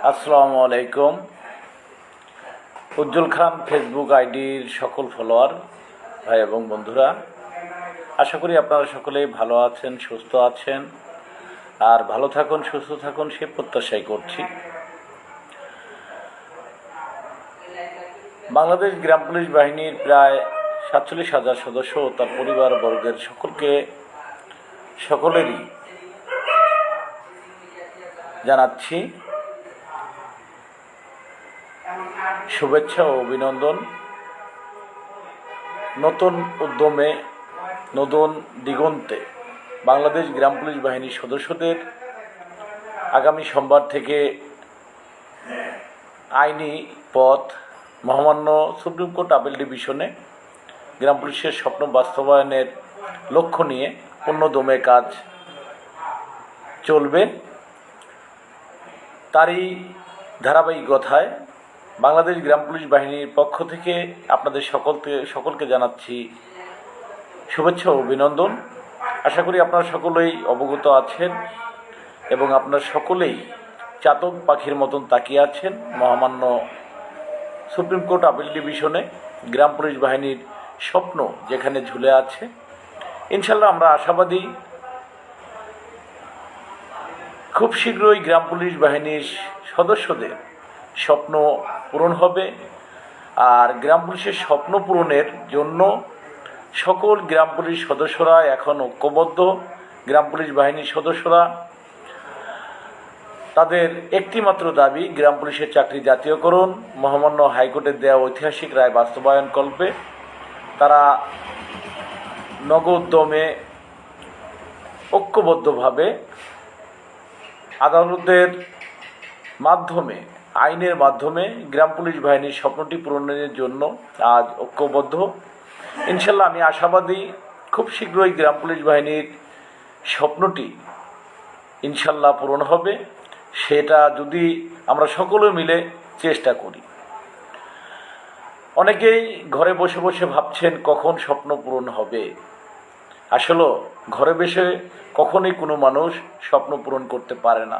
আসসালামু আলাইকুম। উজ্জ্বল খান ফেসবুক আইডির সকল ফলোয়ার ভাই এবং বন্ধুরা, আশা করি আপনারা সকলেই ভালো আছেন, সুস্থ আছেন, আর ভালো থাকুন, সুস্থ থাকুন সে প্রত্যাশাই করছি। বাংলাদেশ গ্রাম পুলিশ বাহিনীর প্রায় 47,000 সদস্য ও তার পরিবারবর্গের সকলেরই জানাচ্ছি শুভেচ্ছা ও অভিনন্দন। নতুন উদ্যমে, নতুন দিগন্তে বাংলাদেশ গ্রাম পুলিশ বাহিনীর সদস্যদের আগামী সোমবার থেকে আইনি পথ মহামান্য সুপ্রিম কোর্ট আপিল ডিভিশনে গ্রাম পুলিশের স্বপ্ন বাস্তবায়নের লক্ষ্য নিয়ে পূর্ণদমে কাজ চলবে। তারই ধারাবাহিকতায় বাংলাদেশ গ্রাম পুলিশ বাহিনীর পক্ষ থেকে আপনাদের সকলকে জানাচ্ছি শুভেচ্ছা ও অভিনন্দন। আশা করি আপনারা সকলেই অবগত আছেন এবং আপনারা সকলেই চাতক পাখির মতন তাকিয়ে আছেন মহামান্য সুপ্রিম কোর্ট আপিল ডিভিশনে গ্রাম পুলিশ বাহিনীর স্বপ্ন যেখানে ঝুলে আছে। ইনশাল্লাহ আমরা আশাবাদী খুব শীঘ্রই গ্রাম পুলিশ বাহিনীর সদস্যদের স্বপ্ন পূরণ হবে। আর গ্রাম পুলিশের স্বপ্ন পূরণের জন্য সকল গ্রাম পুলিশ সদস্যরা এখন ঐক্যবদ্ধ। গ্রাম পুলিশ বাহিনীর সদস্যরা তাদের একটিমাত্র দাবি গ্রাম পুলিশের চাকরি জাতীয়করণ। মহামান্য হাইকোর্টের দেওয়া ঐতিহাসিক রায় বাস্তবায়ন কল্পে তারা নগোদ্যমে ঐক্যবদ্ধভাবে আদালতের মাধ্যমে, আইনের মাধ্যমে গ্রাম পুলিশ বাহিনীর স্বপ্নটি পূরণের জন্য আজ ঐক্যবদ্ধ। ইনশাল্লাহ আমি আশাবাদী খুব শীঘ্রই গ্রাম পুলিশ বাহিনীর স্বপ্নটি ইনশাল্লাহ পূরণ হবে। সেটা যদি আমরা সকলে মিলে চেষ্টা করি। অনেকেই ঘরে বসে বসে ভাবছেন কখন স্বপ্ন পূরণ হবে। আসলে ঘরে বসে কখনোই কোনো মানুষ স্বপ্ন পূরণ করতে পারে না।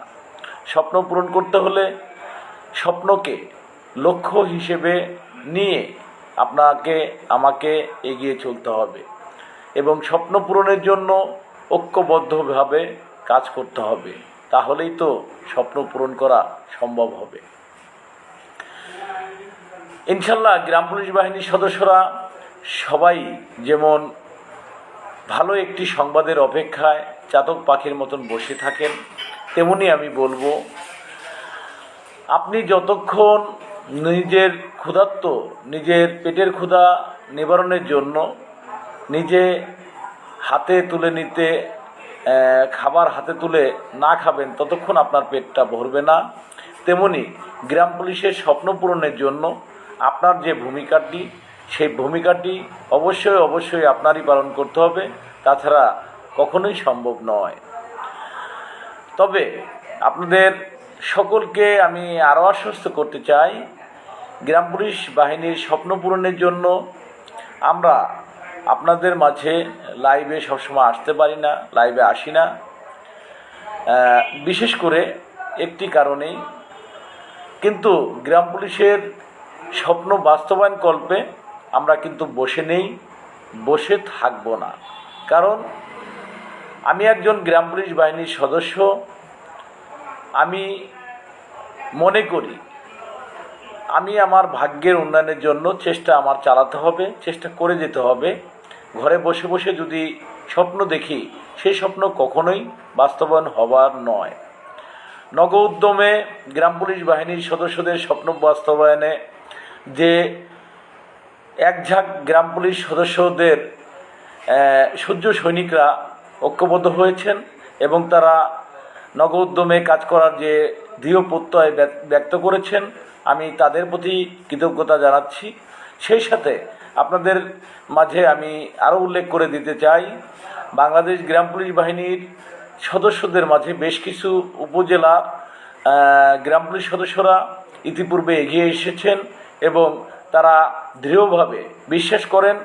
স্বপ্ন পূরণ করতে হলে স্বপ্নকে লক্ষ্য হিসেবে নিয়ে আপনাকে আমাকে এগিয়ে চলতে হবে এবং স্বপ্ন পূরণের জন্য ঐক্যবদ্ধভাবে কাজ করতে হবে। তাহলেই তো স্বপ্ন পূরণ করা সম্ভব হবে। ইনশাল্লাহ গ্রাম পুলিশ বাহিনীর সদস্যরা সবাই যেমন ভালো একটি সংবাদের অপেক্ষায় চাতক পাখির মতন বসে থাকেন, তেমনি আমি বলবো আপনি যতক্ষণ নিজের ক্ষুধার্ত, নিজের পেটের ক্ষুধা নিবারণের জন্য নিজে হাতে তুলে নিতে খাবার হাতে তুলে না খাবেন ততক্ষণ আপনার পেটটা ভরবে না। তেমনি গ্রাম পুলিশের স্বপ্ন পূরণের জন্য আপনার যে ভূমিকাটি, সেই ভূমিকাটি অবশ্যই আপনারই পালন করতে হবে, তাছাড়া কখনোই সম্ভব নয়। তবে আপনাদের সকলকে আমি আরও আশ্বস্ত করতে চাই, গ্রাম পুলিশ বাহিনীর স্বপ্ন পূরণের জন্য আমরা আপনাদের মাঝে লাইভে সবসময় আসতে পারি না, লাইভে আসি না। বিশেষ করে একটি কারণেই, কিন্তু গ্রাম পুলিশের স্বপ্ন বাস্তবায়ন কল্পে আমরা কিন্তু বসে নেই, বসে থাকবো না। কারণ আমি একজন গ্রাম পুলিশ বাহিনীর সদস্য। আমি মনে করি আমি আমার ভাগ্যের উন্নয়নের জন্য চেষ্টা আমার চালাতে হবে, চেষ্টা করে যেতে হবে। ঘরে বসে বসে যদি স্বপ্ন দেখি, সেই স্বপ্ন কখনোই বাস্তবায়ন হবার নয়। নগ উদ্যমে গ্রাম পুলিশ বাহিনীর সদস্যদের স্বপ্ন বাস্তবায়নে যে একঝাঁক গ্রাম পুলিশ সদস্যদের সূর্য সৈনিকরা ঐক্যবদ্ধ হয়েছেন এবং তারা নগ উদ্যমে কাজ করার যে দৃঢ় প্রত্যয় ব্যক্ত করেছেন, আমি তাদের প্রতি কৃতজ্ঞতা জানাচ্ছি। সেই সাথে আপনাদের মাঝে আমি আরও উল্লেখ করে দিতে চাই, বাংলাদেশ গ্রাম পুলিশ বাহিনীর সদস্যদের মাঝে বেশ কিছু উপজেলা গ্রাম পুলিশ সদস্যরা ইতিপূর্বে এগিয়ে এসেছেন এবং তারা দৃঢ়ভাবে বিশ্বাস করেন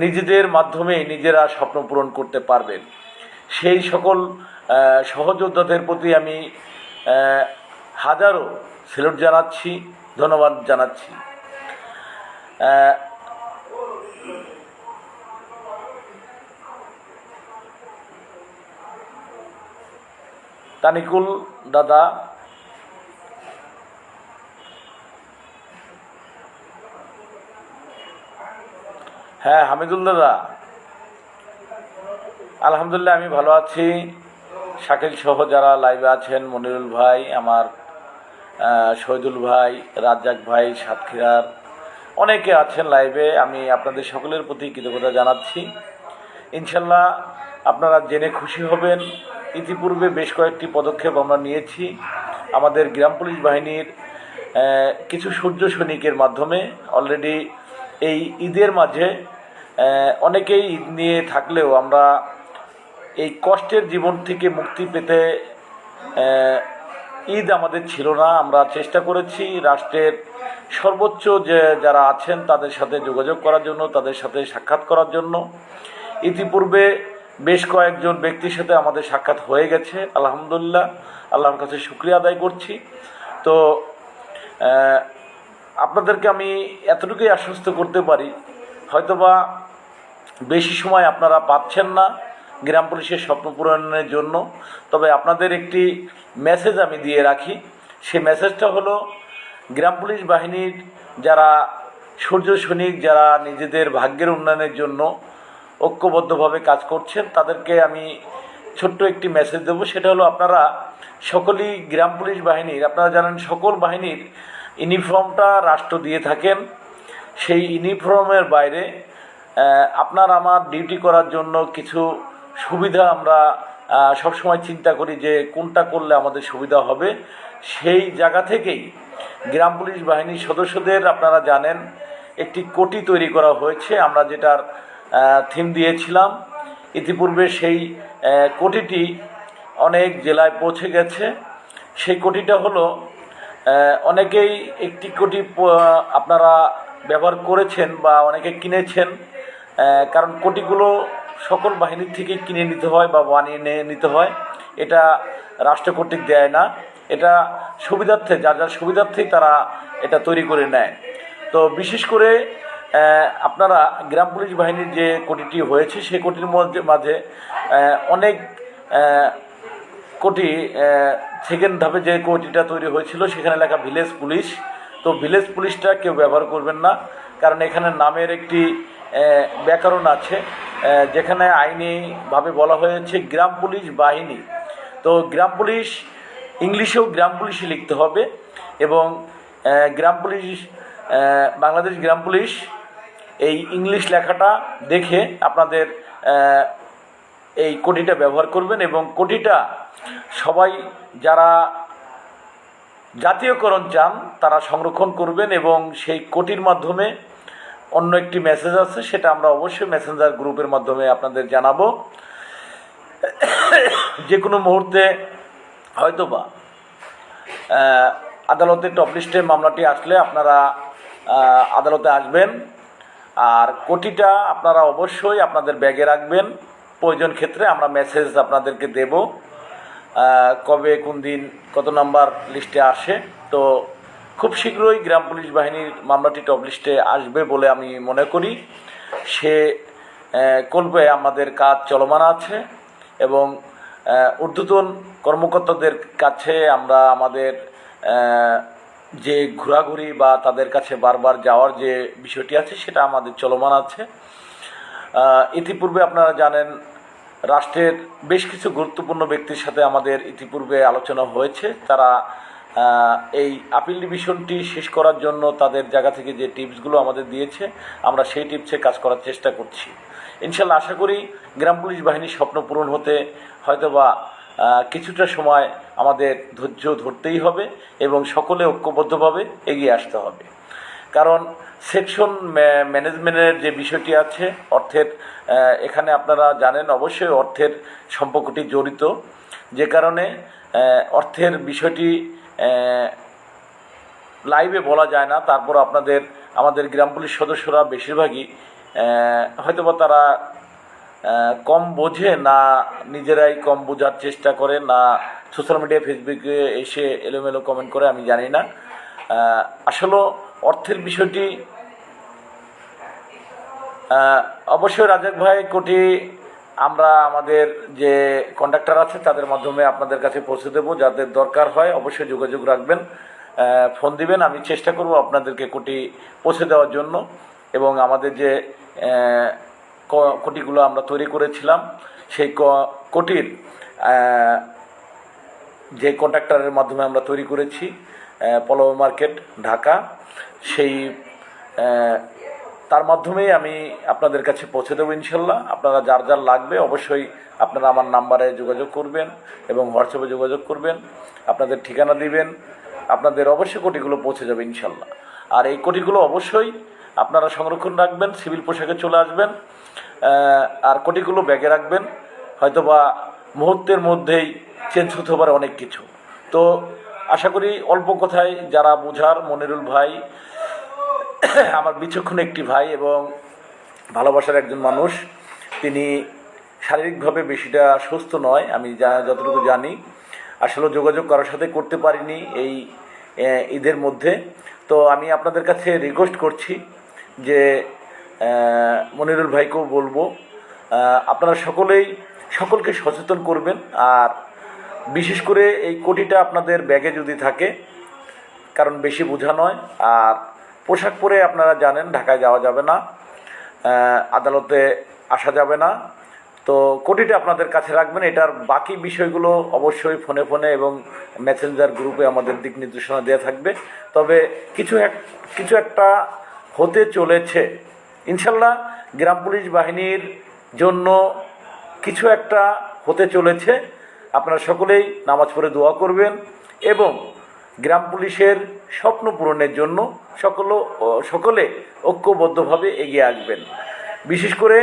নিজেদের মাধ্যমে নিজেরা স্বপ্ন পূরণ করতে পারবেন। সেই সকল সহযোদ্ধাদের প্রতি আমি হাজারো স্যালুট জানাচ্ছি, ধন্যবাদ জানাচ্ছি। তানিকুল দাদা, হ্যাঁ হামিদুল দাদা, আলহামদুলিল্লাহ আমি ভালো আছি। শাকিল সহ যারা লাইভে আছেন, মনিরুল ভাই, আমার শহীদুল ভাই, রাজ্জাক ভাই, সাতক্ষীরার অনেকে আছেন লাইভে, আমি আপনাদের সকলের প্রতি কৃতজ্ঞতা জানাচ্ছি। ইনশাল্লাহ আপনারা জেনে খুশি হবেন, ইতিপূর্বে বেশ কয়েকটি পদক্ষেপ আমরা নিয়েছি আমাদের গ্রাম পুলিশ বাহিনীর কিছু সূর্য সৈনিকের মাধ্যমে। অলরেডি এই ঈদের মাঝে অনেকেই ঈদ নিয়ে থাকলেও আমরা এই কষ্টের জীবন থেকে মুক্তি পেতে ঈদ আমাদের ছিল না। আমরা চেষ্টা করেছি রাষ্ট্রের সর্বোচ্চ যে যারা আছেন তাদের সাথে যোগাযোগ করার জন্য, তাদের সাথে সাক্ষাৎ করার জন্য। ইতিপূর্বে বেশ কয়েকজন ব্যক্তির সাথে আমাদের সাক্ষাৎ হয়ে গেছে, আলহামদুলিল্লাহ, আল্লাহর কাছে শুকরিয়া আদায় করছি। তো আপনাদেরকে আমি এতটুকুই আশ্বস্ত করতে পারি, হয়তোবা বেশি সময় আপনারা পাচ্ছেন না গ্রাম পুলিশের স্বপ্ন পূরণের জন্য, তবে আপনাদের একটি মেসেজ আমি দিয়ে রাখি। সেই মেসেজটা হলো, গ্রাম পুলিশ বাহিনীর যারা সূর্য সৈনিক, যারা নিজেদের ভাগ্যের উন্নয়নের জন্য ঐক্যবদ্ধভাবে কাজ করছেন, তাদেরকে আমি ছোট্ট একটি মেসেজ দেবো। সেটা হলো, আপনারা সকলেই গ্রাম পুলিশ বাহিনীর, আপনারা জানেন সকল বাহিনীর ইউনিফর্মটা রাষ্ট্র দিয়ে থাকেন। সেই ইউনিফর্মের বাইরে আপনার আমার ডিউটি করার জন্য কিছু সুবিধা আমরা সবসময় চিন্তা করি যে কোনটা করলে আমাদের সুবিধা হবে। সেই জায়গা থেকেই গ্রাম পুলিশ বাহিনীর সদস্যদের আপনারা জানেন একটি কোটি তৈরি করা হয়েছে, আমরা যেটার থিম দিয়েছিলাম। ইতিপূর্বে সেই কোটিটি অনেক জেলায় পৌঁছে গেছে। সেই কোটিটা হলো, অনেকেই একটি কোটি আপনারা ব্যবহার করেছেন বা অনেকে কিনেছেন, কারণ কোটিগুলো সকল বাহিনীর থেকেই কিনে নিতে হয় বা বানিয়ে নিতে হয়। এটা রাষ্ট্র কর্তৃক দেয় না, এটা সুবিধার্থে, যার যার সুবিধার্থেই তারা এটা তৈরি করে নেয়। তো বিশেষ করে আপনারা গ্রাম পুলিশ বাহিনীর যে কোটিটি হয়েছে, সেই কোটির মাঝে অনেক কোটি, সেকেন্ড ধাপে যে কোটিটা তৈরি হয়েছিল সেখানে লেখা ভিলেজ পুলিশ। তো ভিলেজ পুলিশটা কেউ ব্যবহার করবেন না, কারণ এখানে নামের একটি ব্যাকরণ আছে, যেখানে আইনিভাবে বলা হয়েছে গ্রাম পুলিশ বাহিনী। তো গ্রাম পুলিশ ইংলিশেও গ্রাম পুলিশই লিখতে হবে, এবং গ্রাম পুলিশ, বাংলাদেশ গ্রাম পুলিশ, এই ইংলিশ লেখাটা দেখে আপনাদের এই কোটিটা ব্যবহার করবেন। এবং কোটিটা সবাই যারা জাতীয়করণ চান তারা সংরক্ষণ করবেন, এবং সেই কোটির মাধ্যমে অন্য একটি মেসেজ আছে, সেটা আমরা অবশ্যই মেসেঞ্জার গ্রুপের মাধ্যমে আপনাদের জানাবো। যে কোনো মুহূর্তে হয়তোবা আদালতের টপ লিস্টে মামলাটি আসলে আপনারা আদালতে আসবেন, আর কোটিটা আপনারা অবশ্যই আপনাদের ব্যাগে রাখবেন। প্রয়োজন ক্ষেত্রে আমরা মেসেজ আপনাদেরকে দেব, কবে কোন দিন কত নাম্বার লিস্টে আসে। তো খুব শীঘ্রই গ্রাম পুলিশ বাহিনীর মামলাটি টপ লিস্টে আসবে বলে আমি মনে করি। সে কল্পে আমাদের কাজ চলমান আছে, এবং ঊর্ধ্বতন কর্মকর্তাদের কাছে আমরা আমাদের যে ঘোরাঘুরি বা তাদের কাছে বারবার যাওয়ার যে বিষয়টি আছে সেটা আমাদের চলমান আছে। ইতিপূর্বে আপনারা জানেন রাষ্ট্রের বেশ কিছু গুরুত্বপূর্ণ ব্যক্তির সাথে আমাদের ইতিপূর্বে আলোচনা হয়েছে। তারা এই আপিল ডিভিশনটি শেষ করার জন্য তাদের জায়গা থেকে যে টিপসগুলো আমাদের দিয়েছে, আমরা সেই টিপসে কাজ করার চেষ্টা করছি। ইনশাল্লাহ আশা করি গ্রাম পুলিশ বাহিনীর স্বপ্ন পূরণ হতে হয়তোবা কিছুটা সময় আমাদের ধৈর্য ধরতেই হবে, এবং সকলে ঐক্যবদ্ধভাবে এগিয়ে আসতে হবে। কারণ সেকশন ম্যানেজমেন্টের যে বিষয়টি আছে, অর্থের, এখানে আপনারা জানেন অবশ্যই অর্থের সম্পর্কটি জড়িত, যে কারণে অর্থের বিষয়টি লাইভে বলা যায় না। তারপর আমাদের গ্রাম পুলিশ সদস্যরা বেশিরভাগই হয়তোবা তারা কম বোঝে না নিজেরাই কম বোঝার চেষ্টা করে না সোশ্যাল মিডিয়া ফেসবুকে এসে এলোমেলো কমেন্ট করে আমি জানি না। আসলে অর্থের বিষয়টি অবশ্যই রাজাক ভাই কোটি আমরা আমাদের যে কন্ডাক্টর আছে তাদের মাধ্যমে আপনাদের কাছে পৌঁছে দেবো। যাদের দরকার হয় অবশ্যই যোগাযোগ রাখবেন, ফোন দিবেন, আমি চেষ্টা করব আপনাদেরকে কোটি পৌঁছে দেওয়ার জন্য। এবং আমাদের যে কোটিগুলো আমরা তৈরি করেছিলাম সেই কোটির যে কন্ট্রাক্টরের মাধ্যমে আমরা তৈরি করেছি পল্লব মার্কেট ঢাকা, সেই তার মাধ্যমেই আমি আপনাদের কাছে পৌঁছে দেবো ইনশাল্লাহ। আপনারা যার যার লাগবে অবশ্যই আপনারা আমার নাম্বারে যোগাযোগ করবেন এবং হোয়াটসঅ্যাপে যোগাযোগ করবেন, আপনাদের ঠিকানা দিবেন, আপনাদের অবশ্যই কোটিগুলো পৌঁছে যাবে ইনশাল্লাহ। আর এই কোটিগুলো অবশ্যই আপনারা সংরক্ষণ রাখবেন, সিভিল পোশাকে চলে আসবেন, আর কোটিগুলো ব্যাগে রাখবেন, হয়তোবা মুহূর্তের মধ্যেই চেঞ্জ হতে পারে অনেক কিছু। তো আশা করি অল্প কথায় যারা বোঝার, মনিরুল ভাই আমার বিচক্ষণ একটি ভাই এবং ভালোবাসার একজন মানুষ, তিনি শারীরিকভাবে বেশিটা সুস্থ নয়, আমি যতটুকু জানি। আসলে যোগাযোগ কারোর সাথে করতে পারিনি এই ঈদের মধ্যে। তো আমি আপনাদের কাছে রিকোয়েস্ট করছি যে মনিরুল ভাইকেও বলবো আপনারা সকলকে সচেতন করবেন। আর বিশেষ করে এই কোটিটা আপনাদের ব্যাগে যদি থাকে, কারণ বেশি বোঝা নয়। আর পোশাক পরে আপনারা জানেন ঢাকায় যাওয়া যাবে না, আদালতে আসা যাবে না। তো কোটিটা আপনাদের কাছে রাখবেন। এটার বাকি বিষয়গুলো অবশ্যই ফোনে এবং মেসেঞ্জার গ্রুপে আমাদের দিক নির্দেশনা দেওয়া থাকবে। তবে কিছু একটা হতে চলেছে ইনশাল্লাহ, গ্রাম পুলিশ বাহিনীর জন্য কিছু একটা হতে চলেছে। আপনারা সকলেই নামাজ পড়ে দোয়া করবেন এবং গ্রাম পুলিশের স্বপ্ন পূরণের জন্য সকলে ঐক্যবদ্ধভাবে এগিয়ে আসবেন। বিশেষ করে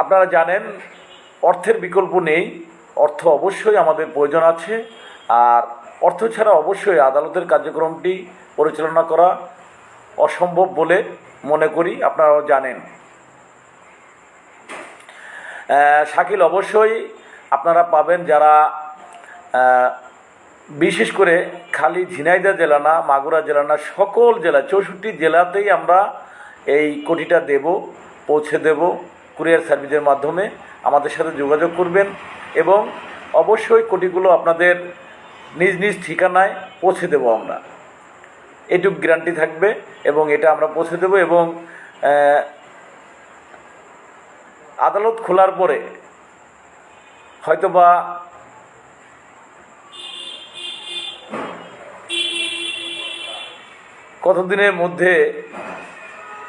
আপনারা জানেন অর্থের বিকল্প নেই, অর্থ অবশ্যই আমাদের প্রয়োজন আছে। আর অর্থ ছাড়া অবশ্যই আদালতের কার্যক্রমটি পরিচালনা করা অসম্ভব বলে মনে করি, আপনারাও জানেন। শাকিল অবশ্যই আপনারা পাবেন, যারা বিশেষ করে খালি ঝিনাইদহ জেলা না, মাগুরা জেলা না, সকল জেলা 64 জেলাতেই আমরা এই কোটিটা পৌঁছে দেব কুরিয়ার সার্ভিসের মাধ্যমে। আমাদের সাথে যোগাযোগ করবেন এবং অবশ্যই কোটিগুলো আপনাদের নিজ নিজ ঠিকানায় পৌঁছে দেব আমরা, এটুকু গ্যারান্টি থাকবে। এবং এটা আমরা পৌঁছে দেব এবং আদালত খোলার পরে হয়তোবা কতদিনের মধ্যে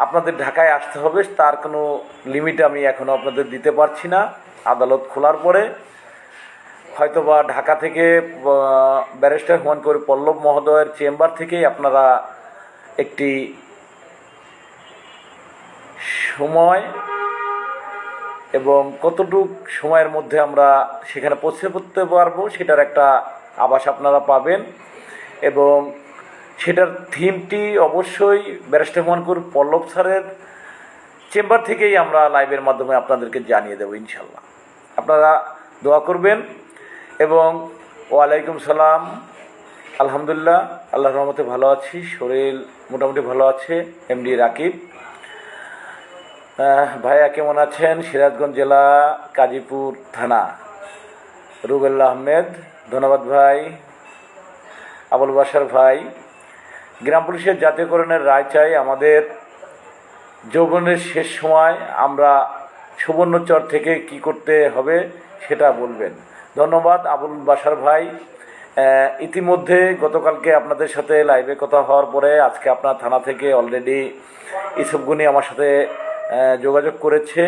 আপনাদের ঢাকায় আসতে হবে তার কোনো লিমিট আমি এখনও আপনাদের দিতে পারছি না। আদালত খোলার পরে হয়তোবা ঢাকা থেকে ব্যারিস্টার হুমায়ুন কবির পল্লব মহোদয়ের চেম্বার থেকেই আপনারা একটি সময় এবং কতটুক সময়ের মধ্যে আমরা সেখানে পৌঁছে করতে পারবো সেটার একটা আভাস আপনারা পাবেন। এবং সেটার থিমটি অবশ্যই ব্যারিস্টার হুমায়ুন কবির পল্লব স্যারের চেম্বার থেকেই আমরা লাইভের মাধ্যমে আপনাদেরকে জানিয়ে দেবো ইনশাল্লাহ। আপনারা দোয়া করবেন। এবং ওয়ালাইকুম সালাম, আলহামদুলিল্লাহ আল্লাহর রহমতে ভালো আছি, শরীর মোটামুটি ভালো আছে। এমডি রাকিব ভাইয়া কেমন আছেন? সিরাজগঞ্জ জেলা কাজীপুর থানা, রুবেল্লা আহমেদ ধন্যবাদ ভাই। আবুল বাশার ভাই, গ্রাম পুলিশের জাতীয়করণের রায় চাই, আমাদের যৌবনের শেষ সময় আমরা সুবর্ণচর থেকে কি করতে হবে সেটা বলবেন। ধন্যবাদ আবুল বাশার ভাই। ইতিমধ্যে গতকালকে আপনাদের সাথে লাইভে কথা হওয়ার পরে আজকে আপনার থানা থেকে অলরেডি ইসবগুনি আমার সাথে যোগাযোগ করেছে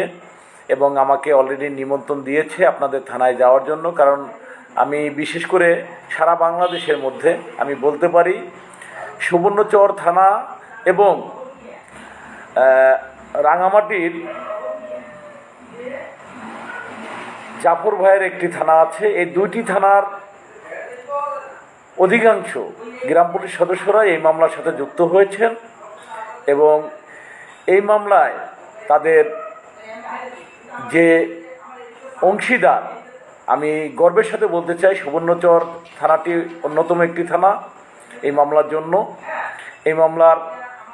এবং আমাকে অলরেডি নিমন্ত্রণ দিয়েছে আপনাদের থানায় যাওয়ার জন্য। কারণ আমি বিশেষ করে সারা বাংলাদেশের মধ্যে আমি বলতে পারি সুবর্ণচর থানা এবং রাঙামাটির জাফর ভাইয়ের একটি থানা আছে, এই দুইটি থানার অধিকাংশ গ্রাম পুলিশ সদস্যরা এই মামলার সাথে যুক্ত হয়েছেন এবং এই মামলায় তাদের যে অংশীদার, আমি গর্বের সাথে বলতে চাই সুবর্ণচর থানাটি অন্যতম একটি থানা এই মামলার জন্য। এই মামলার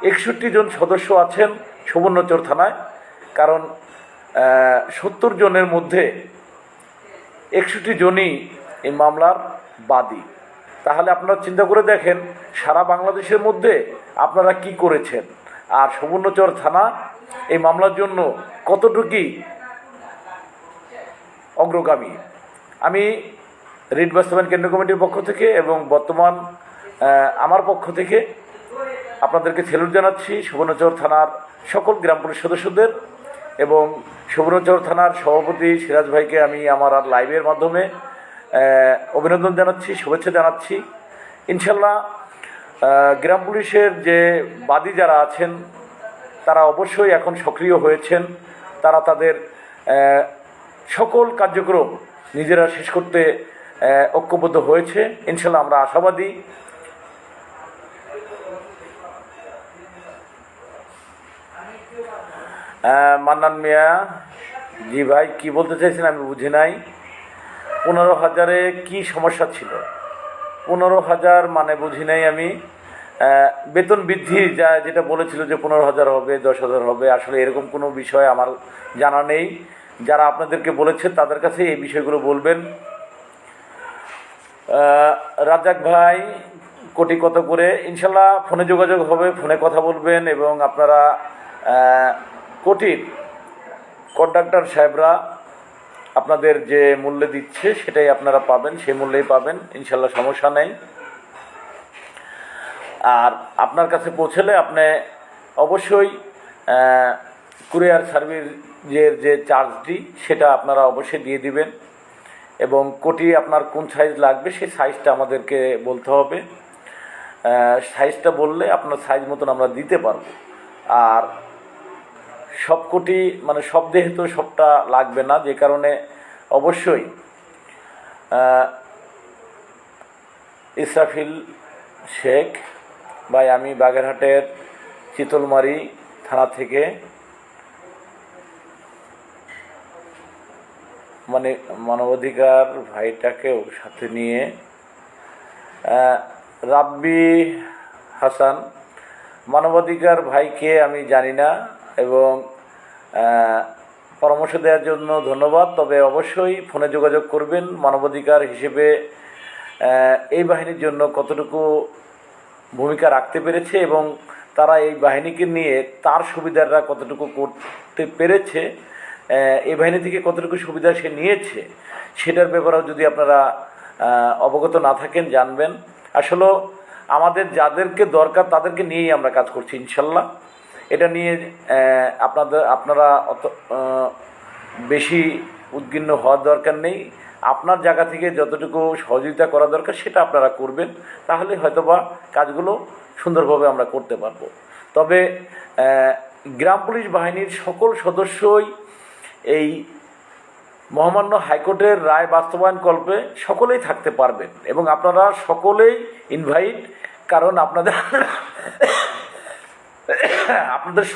61 জন সদস্য আছেন সুবর্ণচর থানায়, কারণ 70 জনের মধ্যে 61 জনই এই মামলার বাদী। তাহলে আপনারা চিন্তা করে দেখেন সারা বাংলাদেশের মধ্যে আপনারা কি করেছেন, আর সুবর্ণচর থানা এই মামলার জন্য কতটুকুই অগ্রগামী। আমি রিট বাস্তবায়ন কেন্দ্র কমিটির পক্ষ থেকে এবং বর্তমান আমার পক্ষ থেকে আপনাদেরকে সেলুট জানাচ্ছি সুবর্ণচর থানার সকল গ্রাম পুলিশ সদস্যদের, এবং সুবর্ণচর থানার সভাপতি সিরাজ ভাইকে আমি আমার আর লাইভের মাধ্যমে অভিনন্দন জানাচ্ছি, শুভেচ্ছা জানাচ্ছি। ইনশাল্লাহ গ্রাম পুলিশের যে বাদী যারা আছেন তারা অবশ্যই এখন সক্রিয় হয়েছেন, তারা তাদের সকল কার্যক্রম নিজেরা শেষ করতে ঐক্যবদ্ধ হয়েছে। ইনশাল্লাহ আমরা আশাবাদী। মান্নান মিয়া, জি ভাই কি বলতে চাইছেন আমি বুঝি নাই। 15,000-এ কী সমস্যা ছিল? 15,000 মানে বুঝি নাই আমি। বেতন বৃদ্ধি যেটা বলেছিল যে 15,000 হবে, 10,000 হবে, আসলে এরকম কোনো বিষয় আমার জানা নেই। যারা আপনাদেরকে বলেছে তাদের কাছে এই বিষয়গুলো বলবেন। রাজ্জাক ভাই কোটি কত করে? ইনশাল্লাহ ফোনে যোগাযোগ হবে, ফোনে কথা বলবেন, এবং আপনারা কোটির কন্ডাক্টর সাহেবরা আপনাদের যে মূল্যে দিচ্ছে সেটাই আপনারা পাবেন, সেই মূল্যেই পাবেন, ইনশাল্লাহ সমস্যা নেই। আর আপনার কাছে পৌঁছলে আপনি অবশ্যই কুরিয়ার সার্ভিসের যে চার্জটি সেটা আপনারা অবশ্যই দিয়ে দিবেন, এবং কোটি আপনার কোন সাইজ লাগবে সেই সাইজটা আমাদেরকে বলতে হবে। সাইজটা বললে আপনার সাইজ মতন আমরা দিতে পারবো। আর সব কোটি মানে সব দেহে তো সবটা লাগবে না, যে কারণে অবশ্যই ইসরাফিল শেখ ভাই, আমি বাগেরহাটের চিতলমারি থানা থেকে মানে মানবাধিকার ভাইটাকেও সাথে নিয়ে, রাব্বি হাসান মানবাধিকার ভাইকে আমি জানি না, এবং পরামর্শ দেওয়ার জন্য ধন্যবাদ। তবে অবশ্যই ফোনে যোগাযোগ করবেন। মানবাধিকার হিসেবে এই বাহিনীর জন্য কতটুকু ভূমিকা রাখতে পেরেছে এবং তারা এই বাহিনীকে নিয়ে তার সুবিধারা কতটুকু করতে পেরেছে, এই বাহিনী থেকে কতটুকু সুবিধা সে নিয়েছে, সেটার ব্যাপারেও যদি আপনারা অবগত না থাকেন জানবেন। আসলে আমাদের যাদেরকে দরকার তাদেরকে নিয়েই আমরা কাজ করছি ইনশাল্লাহ। এটা নিয়ে আপনারা অত বেশি উদ্বিগ্ন হওয়ার দরকার নেই। আপনার জায়গা থেকে যতটুকু সহযোগিতা করা দরকার সেটা আপনারা করবেন, তাহলে হয়তোবা কাজগুলো সুন্দরভাবে আমরা করতে পারবো। তবে গ্রাম পুলিশ বাহিনীর সকল সদস্যই এই মহামান্য হাইকোর্টের রায় বাস্তবায়নকল্পে সকলেই থাকতে পারবেন, এবং আপনারা সকলেই ইনভাইট, কারণ আপনাদের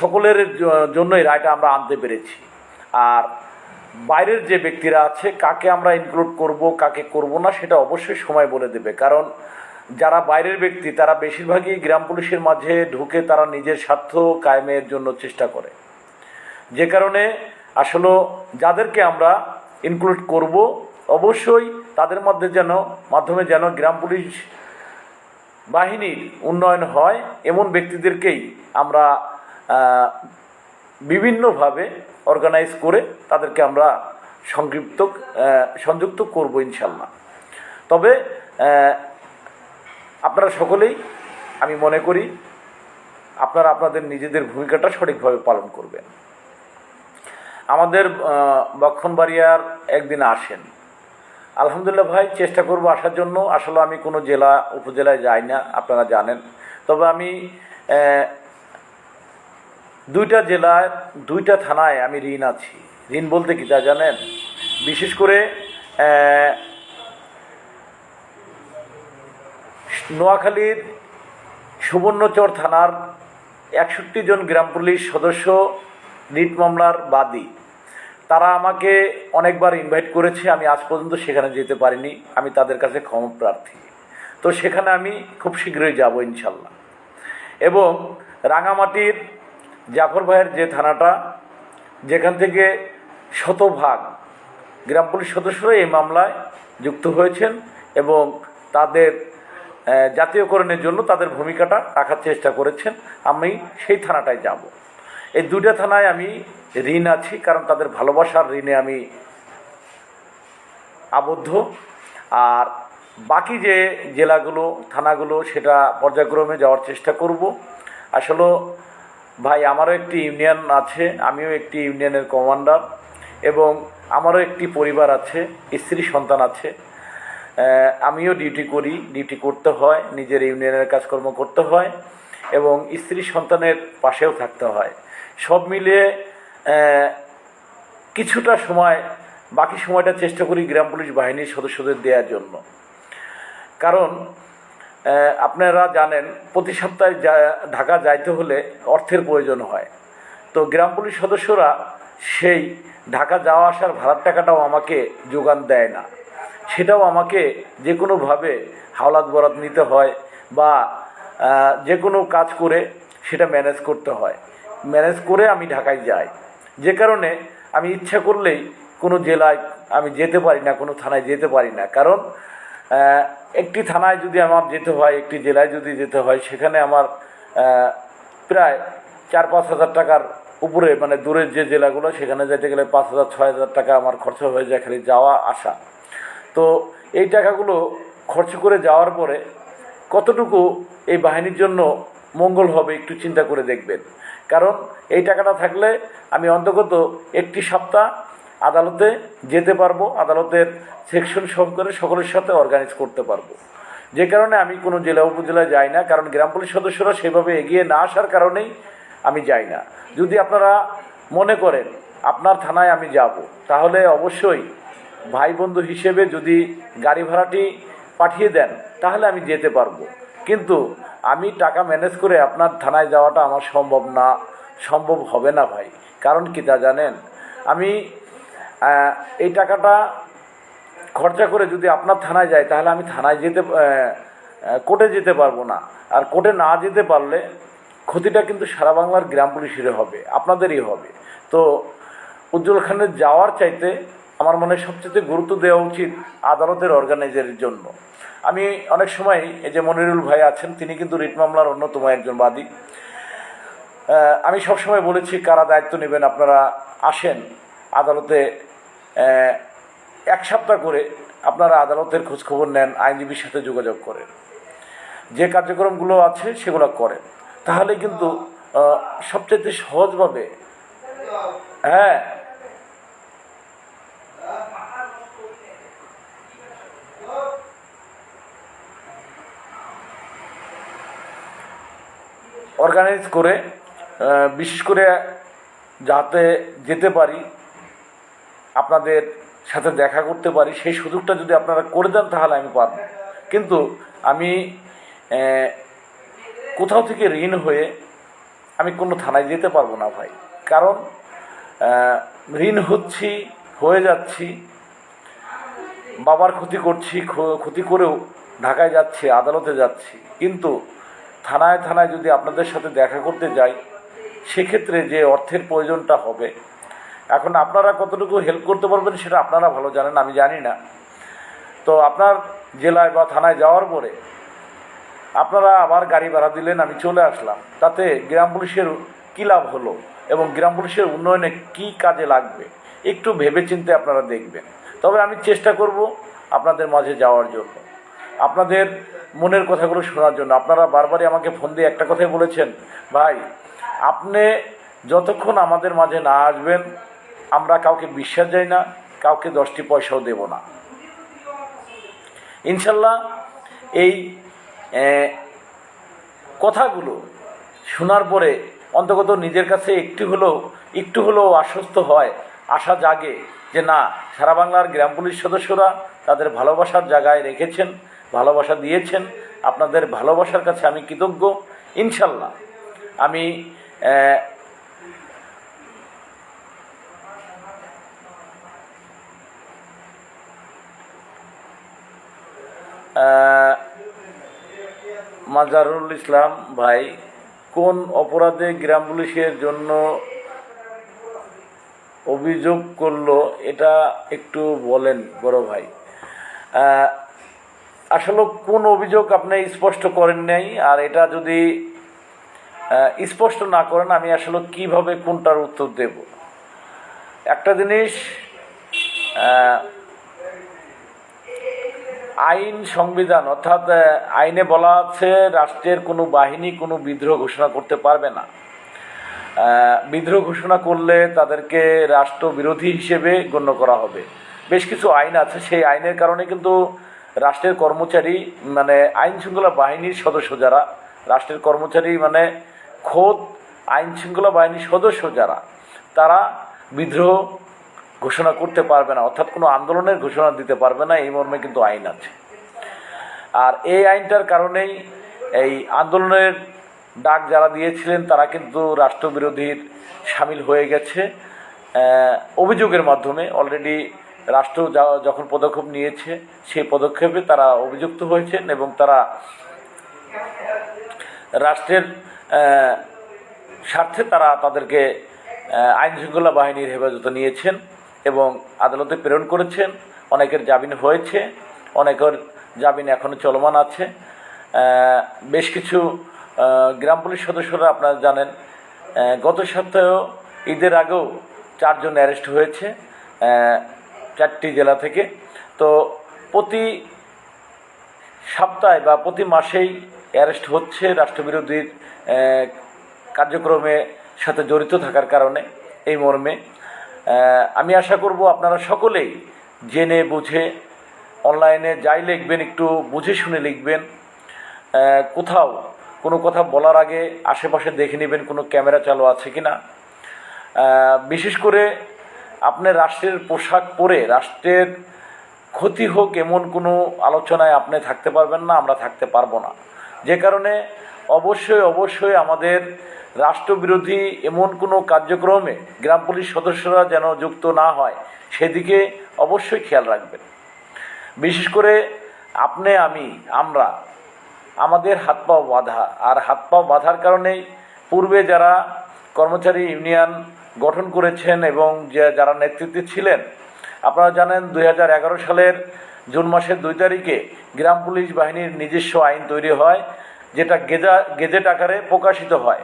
সকলের জন্যই রায়টা আমরা আনতে পেরেছি। আর বাইরের যে ব্যক্তিরা আছে কাকে আমরা ইনক্লুড করব কাকে করব না সেটা অবশ্যই সময় বলে দেবে, কারণ যারা বাইরের ব্যক্তি তারা বেশিরভাগই গ্রাম পুলিশের মাঝে ঢুকে তারা নিজের স্বার্থ কায়েমের জন্য চেষ্টা করে, যে কারণে আসলে যাদেরকে আমরা ইনক্লুড করব অবশ্যই তাদের মাধ্যমে যেন গ্রাম পুলিশ বাহিনীর উন্নয়ন হয় এমন ব্যক্তিদেরকেই আমরা বিভিন্নভাবে অর্গানাইজ করে তাদেরকে আমরা সংযুক্ত করব ইনশাল্লাহ। তবে আপনারা সকলেই আমি মনে করি আপনারা আপনাদের নিজেদের ভূমিকাটা সঠিকভাবে পালন করবেন। আমাদের ব্রাহ্মণবাড়িয়ার একদিন আসেন, আলহামদুলিল্লাহ ভাই, চেষ্টা করব আসার জন্য। আসলে আমি কোনো জেলা উপজেলায় যাই না, আপনারা জানেন। তবে আমি 2টা জেলায় 2টা থানায় আমি ঋণ আছি। ঋণ বলতে কি তা জানেন? বিশেষ করে নোয়াখালীর সুবর্ণচর থানার 61 জন গ্রাম পুলিশ সদস্য রিট মামলার বাদী, তারা আমাকে অনেকবার ইনভাইট করেছে, আমি আজ পর্যন্ত সেখানে যেতে পারিনি। আমি তাদের কাছে ক্ষমা প্রার্থী। তো সেখানে আমি খুব শীঘ্রই যাব ইনশাল্লাহ। এবং রাঙামাটির জাফর ভাইয়ের যে থানাটা, যেখান থেকে শতভাগ গ্রাম পুলিশ সদস্যরা এই মামলায় যুক্ত হয়েছেন এবং তাদের জাতীয়করণের জন্য তাদের ভূমিকাটা রাখার চেষ্টা করেছেন, আমি সেই থানাটায় যাব। এই দুইটা থানায় আমি ঋণ আছি, কারণ তাদের ভালোবাসার ঋণে আমি আবদ্ধ। আর বাকি যে জেলাগুলো, থানাগুলো, সেটা পর্যায়ক্রমে যাওয়ার চেষ্টা করব। আসলে ভাই, আমারও একটি ইউনিয়ন আছে, আমিও একটি ইউনিয়নের কমান্ডার, এবং আমারও একটি পরিবার আছে, স্ত্রী সন্তান আছে। আমিও ডিউটি করতে হয়, নিজের ইউনিয়নের কাজকর্ম করতে হয় এবং স্ত্রী সন্তানের পাশেও থাকতে হয়। সব মিলিয়ে কিছুটা সময়, বাকি সময়টা চেষ্টা করি গ্রাম পুলিশ বাহিনীর সদস্যদের দেওয়ার জন্য। কারণ আপনারা জানেন, প্রতি সপ্তাহে ঢাকা যাইতে হলে অর্থের প্রয়োজন হয়। তো গ্রাম পুলিশ সদস্যরা সেই ঢাকা যাওয়া আসার ভাড়ার টাকাটাও আমাকে যোগান দেয় না, সেটাও আমাকে যে কোনোভাবে হাওলাত বরাত নিতে হয় বা যে কোনো কাজ করে সেটা ম্যানেজ করতে হয়। ম্যানেজ করে আমি ঢাকায় যাই, যে কারণে আমি ইচ্ছা করলেই কোনো জেলায় আমি যেতে পারি না, কোনো থানায় যেতে পারি না। কারণ একটি থানায় যদি আমার যেতে হয়, একটি জেলায় যদি যেতে হয়, সেখানে আমার প্রায় 4-5 হাজার টাকার উপরে, মানে দূরের যে জেলাগুলো, সেখানে যেতে গেলে 5,000-6,000 টাকা আমার খরচ হয়ে যায় খালি যাওয়া আসা। তো এই টাকাগুলো খরচ করে যাওয়ার পরে কতটুকু এই বাহিনীর জন্য মঙ্গল হবে একটু চিন্তা করে দেখবেন। কারণ এই টাকাটা থাকলে আমি অন্তত একটি সপ্তাহ আদালতে যেতে পারবো, আদালতের সেকশন সহকারে সকলের সাথে অর্গানাইজ করতে পারবো। যে কারণে আমি কোনো জেলা উপজেলায় যাই না, কারণ গ্রাম পুলিশ সদস্যরা সেভাবে এগিয়ে না আসার কারণেই আমি যাই না। যদি আপনারা মনে করেন আপনার থানায় আমি যাব, তাহলে অবশ্যই ভাই বন্ধু হিসেবে যদি গাড়ি ভাড়াটি পাঠিয়ে দেন তাহলে আমি যেতে পারবো। কিন্তু আমি টাকা ম্যানেজ করে আপনার থানায় যাওয়াটা আমার সম্ভব হবে না ভাই। কারণ কি তা জানেন, আমি এই টাকাটা খরচা করে যদি আপনার থানায় যাই, তাহলে আমি থানায় কোর্টে যেতে পারবো না। আর কোর্টে না যেতে পারলে ক্ষতিটা কিন্তু সারা বাংলার গ্রাম পুলিশের হবে, আপনাদেরই হবে। তো উজ্জ্বল খানের যাওয়ার চাইতে আমার মনে হয় সবচেয়ে গুরুত্ব দেওয়া উচিত আদালতের অর্গানাইজারের জন্য। আমি অনেক সময়, এই যে মনিরুল ভাই আছেন, তিনি কিন্তু রিট মামলার অন্যতম একজন বাদী। আমি সবসময় বলেছি, কারা দায়িত্ব নেবেন আপনারা আসেন আদালতে, 1 সপ্তাহ করে আপনারা আদালতের খোঁজখবর নেন, আইনজীবীর সাথে যোগাযোগ করেন, যে কার্যক্রমগুলো আছে সেগুলো করেন, তাহলে কিন্তু সবচেয়ে সহজভাবে অর্গানাইজ করে, বিশেষ করে যাতে যেতে পারি, আপনাদের সাথে দেখা করতে পারি, সেই সুযোগটা যদি আপনারা করে দেন তাহলে আমি পারব। কিন্তু আমি কোথাও থেকে ঋণ হয়ে আমি কোনো থানায় যেতে পারবো না ভাই। কারণ ঋণ হয়ে যাচ্ছি, বাবার ক্ষতি করছি, ক্ষতি করেও ঢাকায় যাচ্ছি, আদালতে যাচ্ছি। কিন্তু থানায় থানায় যদি আপনাদের সাথে দেখা করতে যাই, সেক্ষেত্রে যে অর্থের প্রয়োজনটা হবে, এখন আপনারা কতটুকু হেল্প করতে পারবেন সেটা আপনারা ভালো জানেন, আমি জানি না। তো আপনার জেলায় বা থানায় যাওয়ার পরে আপনারা আবার গাড়ি ভাড়া দিলেন, আমি চলে আসলাম, তাতে গ্রাম পুলিশের কী লাভ হলো এবং গ্রাম পুলিশের উন্নয়নে কী কাজে লাগবে একটু ভেবেচিন্তে আপনারা দেখবেন। তবে আমি চেষ্টা করব আপনাদের মাঝে যাওয়ার জন্য, আপনাদের মনের কথাগুলো শোনার জন্য। আপনারা বারবারই আমাকে ফোন দিয়ে একটা কথাই বলেছেন, ভাই আপনি যতক্ষণ আমাদের মাঝে না আসবেন আমরা কাউকে বিশ্বাস যাই না, কাউকে 10টি পয়সাও দেব না। ইনশাল্লাহ এই কথাগুলো শোনার পরে অন্তত নিজের কাছে একটু হলেও আশ্বস্ত হয়, আশা জাগে যে না, সারা বাংলার গ্রাম পুলিশ সদস্যরা তাদের ভালোবাসার জায়গায় রেখেছেন, ভালোবাসা দিয়েছেন। আপনাদের ভালোবাসার কাছে আমি কৃতজ্ঞ। ইনশাল্লাহ আমি আহ, মাজারুল ইসলাম ভাই, কোন অপরাধে গ্রাম পুলিশের জন্য অভিযোগ করলো এটা একটু বলেন বড় ভাই। আহ, আসলে কোন অভিযোগ আপনি স্পষ্ট করেন নাই, আর এটা যদি স্পষ্ট না করেন আমি আসলে কিভাবে কোনটার উত্তর দেব। একটা জিনিস, আহ, আইন সংবিধান অর্থাৎ আইনে বলা আছে রাষ্ট্রের কোনো বাহিনী কোনো বিদ্রোহ ঘোষণা করতে পারবে না। বিদ্রোহ ঘোষণা করলে তাদেরকে রাষ্ট্রবিরোধী হিসেবে গণ্য করা হবে। বেশ কিছু আইন আছে, সেই আইনের কারণে কিন্তু রাষ্ট্রের কর্মচারী মানে আইন শৃঙ্খলা বাহিনীর সদস্য যারা, রাষ্ট্রের কর্মচারী মানে খোদ আইন শৃঙ্খলা বাহিনীর সদস্য যারা, তারা বিদ্রোহ ঘোষণা করতে পারবে না, অর্থাৎ কোনো আন্দোলনের ঘোষণা দিতে পারবে না, এই মর্মে কিন্তু আইন আছে। আর এই আইনটার কারণেই এই আন্দোলনের ডাক যারা দিয়েছিলেন তারা কিন্তু রাষ্ট্রবিরোধীর সামিল হয়ে গেছে অভিযোগের মাধ্যমে। অলরেডি রাষ্ট্র যখন পদক্ষেপ নিয়েছে সেই পদক্ষেপে তারা অভিযুক্ত হয়েছেন এবং তারা রাষ্ট্রের স্বার্থে তারা তাদেরকে আইন শৃঙ্খলা বাহিনীর হেফাজতে নিয়েছেন এবং আদালতে প্রেরণ করেছেন। অনেকের জামিন হয়েছে, অনেকের জামিন এখনও চলমান আছে। বেশ কিছু গ্রাম পুলিশ সদস্যরা আপনারা জানেন গত সপ্তাহেও ঈদের আগেও 4 জন অ্যারেস্ট হয়েছে 4টি জেলা থেকে। তো প্রতি সপ্তাহে বা প্রতি মাসেই অ্যারেস্ট হচ্ছে রাষ্ট্রবিরোধীর কার্যক্রমে সাথে জড়িত থাকার কারণে। এই মর্মে আমি আশা করব আপনারা সকলেই জেনে বুঝে অনলাইনে যাই লিখবেন একটু বুঝে শুনে লিখবেন। কোথাও কোনো কথা বলার আগে আশেপাশে দেখে নেবেন কোনো ক্যামেরা চালু আছে কি না। বিশেষ করে আপনি রাষ্ট্রের পোশাক পরে রাষ্ট্রের ক্ষতি হোক এমন কোনো আলোচনায় আপনি থাকতে পারবেন না, আমরা থাকতে পারবো না। যে কারণে অবশ্যই আমাদের রাষ্ট্রবিরোধী এমন কোনো কার্যক্রমে গ্রাম পুলিশ সদস্যরা যেন যুক্ত না হয় সেদিকে অবশ্যই খেয়াল রাখবেন। বিশেষ করে আপনি আমরা আমাদের হাত পাও বাঁধা, আর হাত পাও বাঁধার কারণেই পূর্বে যারা কর্মচারী ইউনিয়ন গঠন করেছেন এবং যারা নেতৃত্বে ছিলেন, আপনারা জানেন 2011 সালের জুন মাসের 2 তারিখে গ্রাম পুলিশ বাহিনীর নিজস্ব আইন তৈরি হয়, যেটা গেজেট আকারে প্রকাশিত হয়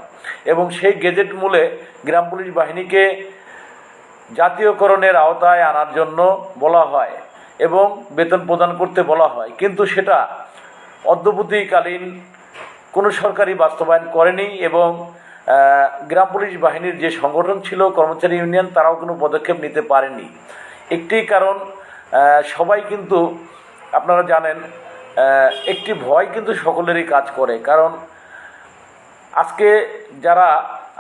এবং সেই গেজেট মূলে গ্রাম পুলিশ বাহিনীকে জাতীয়করণের আওতায় আনার জন্য বলা হয় এবং বেতন প্রদান করতে বলা হয়। কিন্তু সেটা অদ্যবধিকালীন কোনো সরকারই বাস্তবায়ন করেনি এবং গ্রাম পুলিশ বাহিনীর যে সংগঠন ছিল কর্মচারী ইউনিয়ন, তারাও কোনো পদক্ষেপ নিতে পারেনি। একটি কারণ, সবাই কিন্তু আপনারা জানেন একটি ভয় কিন্তু সকলেরই কাজ করে। কারণ আজকে যারা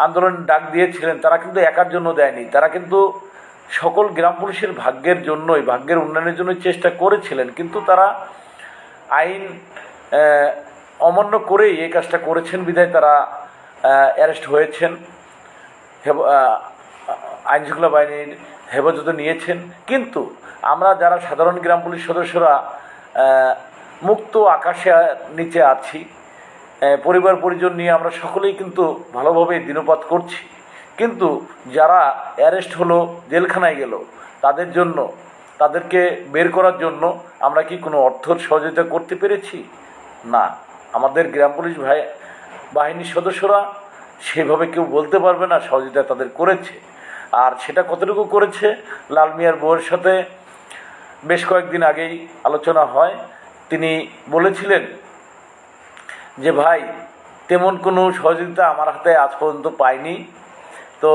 আন্দোলন ডাক দিয়েছিলেন তারা কিন্তু একার জন্য দেয়নি, তারা কিন্তু সকল গ্রাম পুলিশের ভাগ্যের জন্যই, ভাগ্যের উন্নয়নের জন্য চেষ্টা করেছিলেন, কিন্তু তারা আইন অমান্য করেই এই কাজটা করেছেন বিধায় তারা অ্যারেস্ট হয়েছেন, আইনশৃঙ্খলা বাহিনীর হেফাজতে নিয়েছেন। কিন্তু আমরা যারা সাধারণ গ্রাম পুলিশ সদস্যরা মুক্ত আকাশে নিচে আছি, পরিবার পরিজন নিয়ে আমরা সকলেই কিন্তু ভালোভাবে দিনপাত করছি, কিন্তু যারা অ্যারেস্ট হলো, জেলখানায় গেল, তাদের জন্য, তাদেরকে বের করার জন্য আমরা কি কোনো অর্থের সহযোগিতা করতে পেরেছি? না। আমাদের গ্রাম পুলিশ বাহিনীর সদস্যরা সেভাবে কেউ বলতে পারবে না সহযোগিতা তাদের করেছে। আর সেটা কতটুকু করেছে, লাল মিয়ার বউয়ের সাথে বেশ কয়েকদিন আগেই আলোচনা হয়। তিনি বলেছিলেন যে ভাই তেমন কোনো সহযোগিতা আমার হাতে আজ পর্যন্ত পাইনি। তো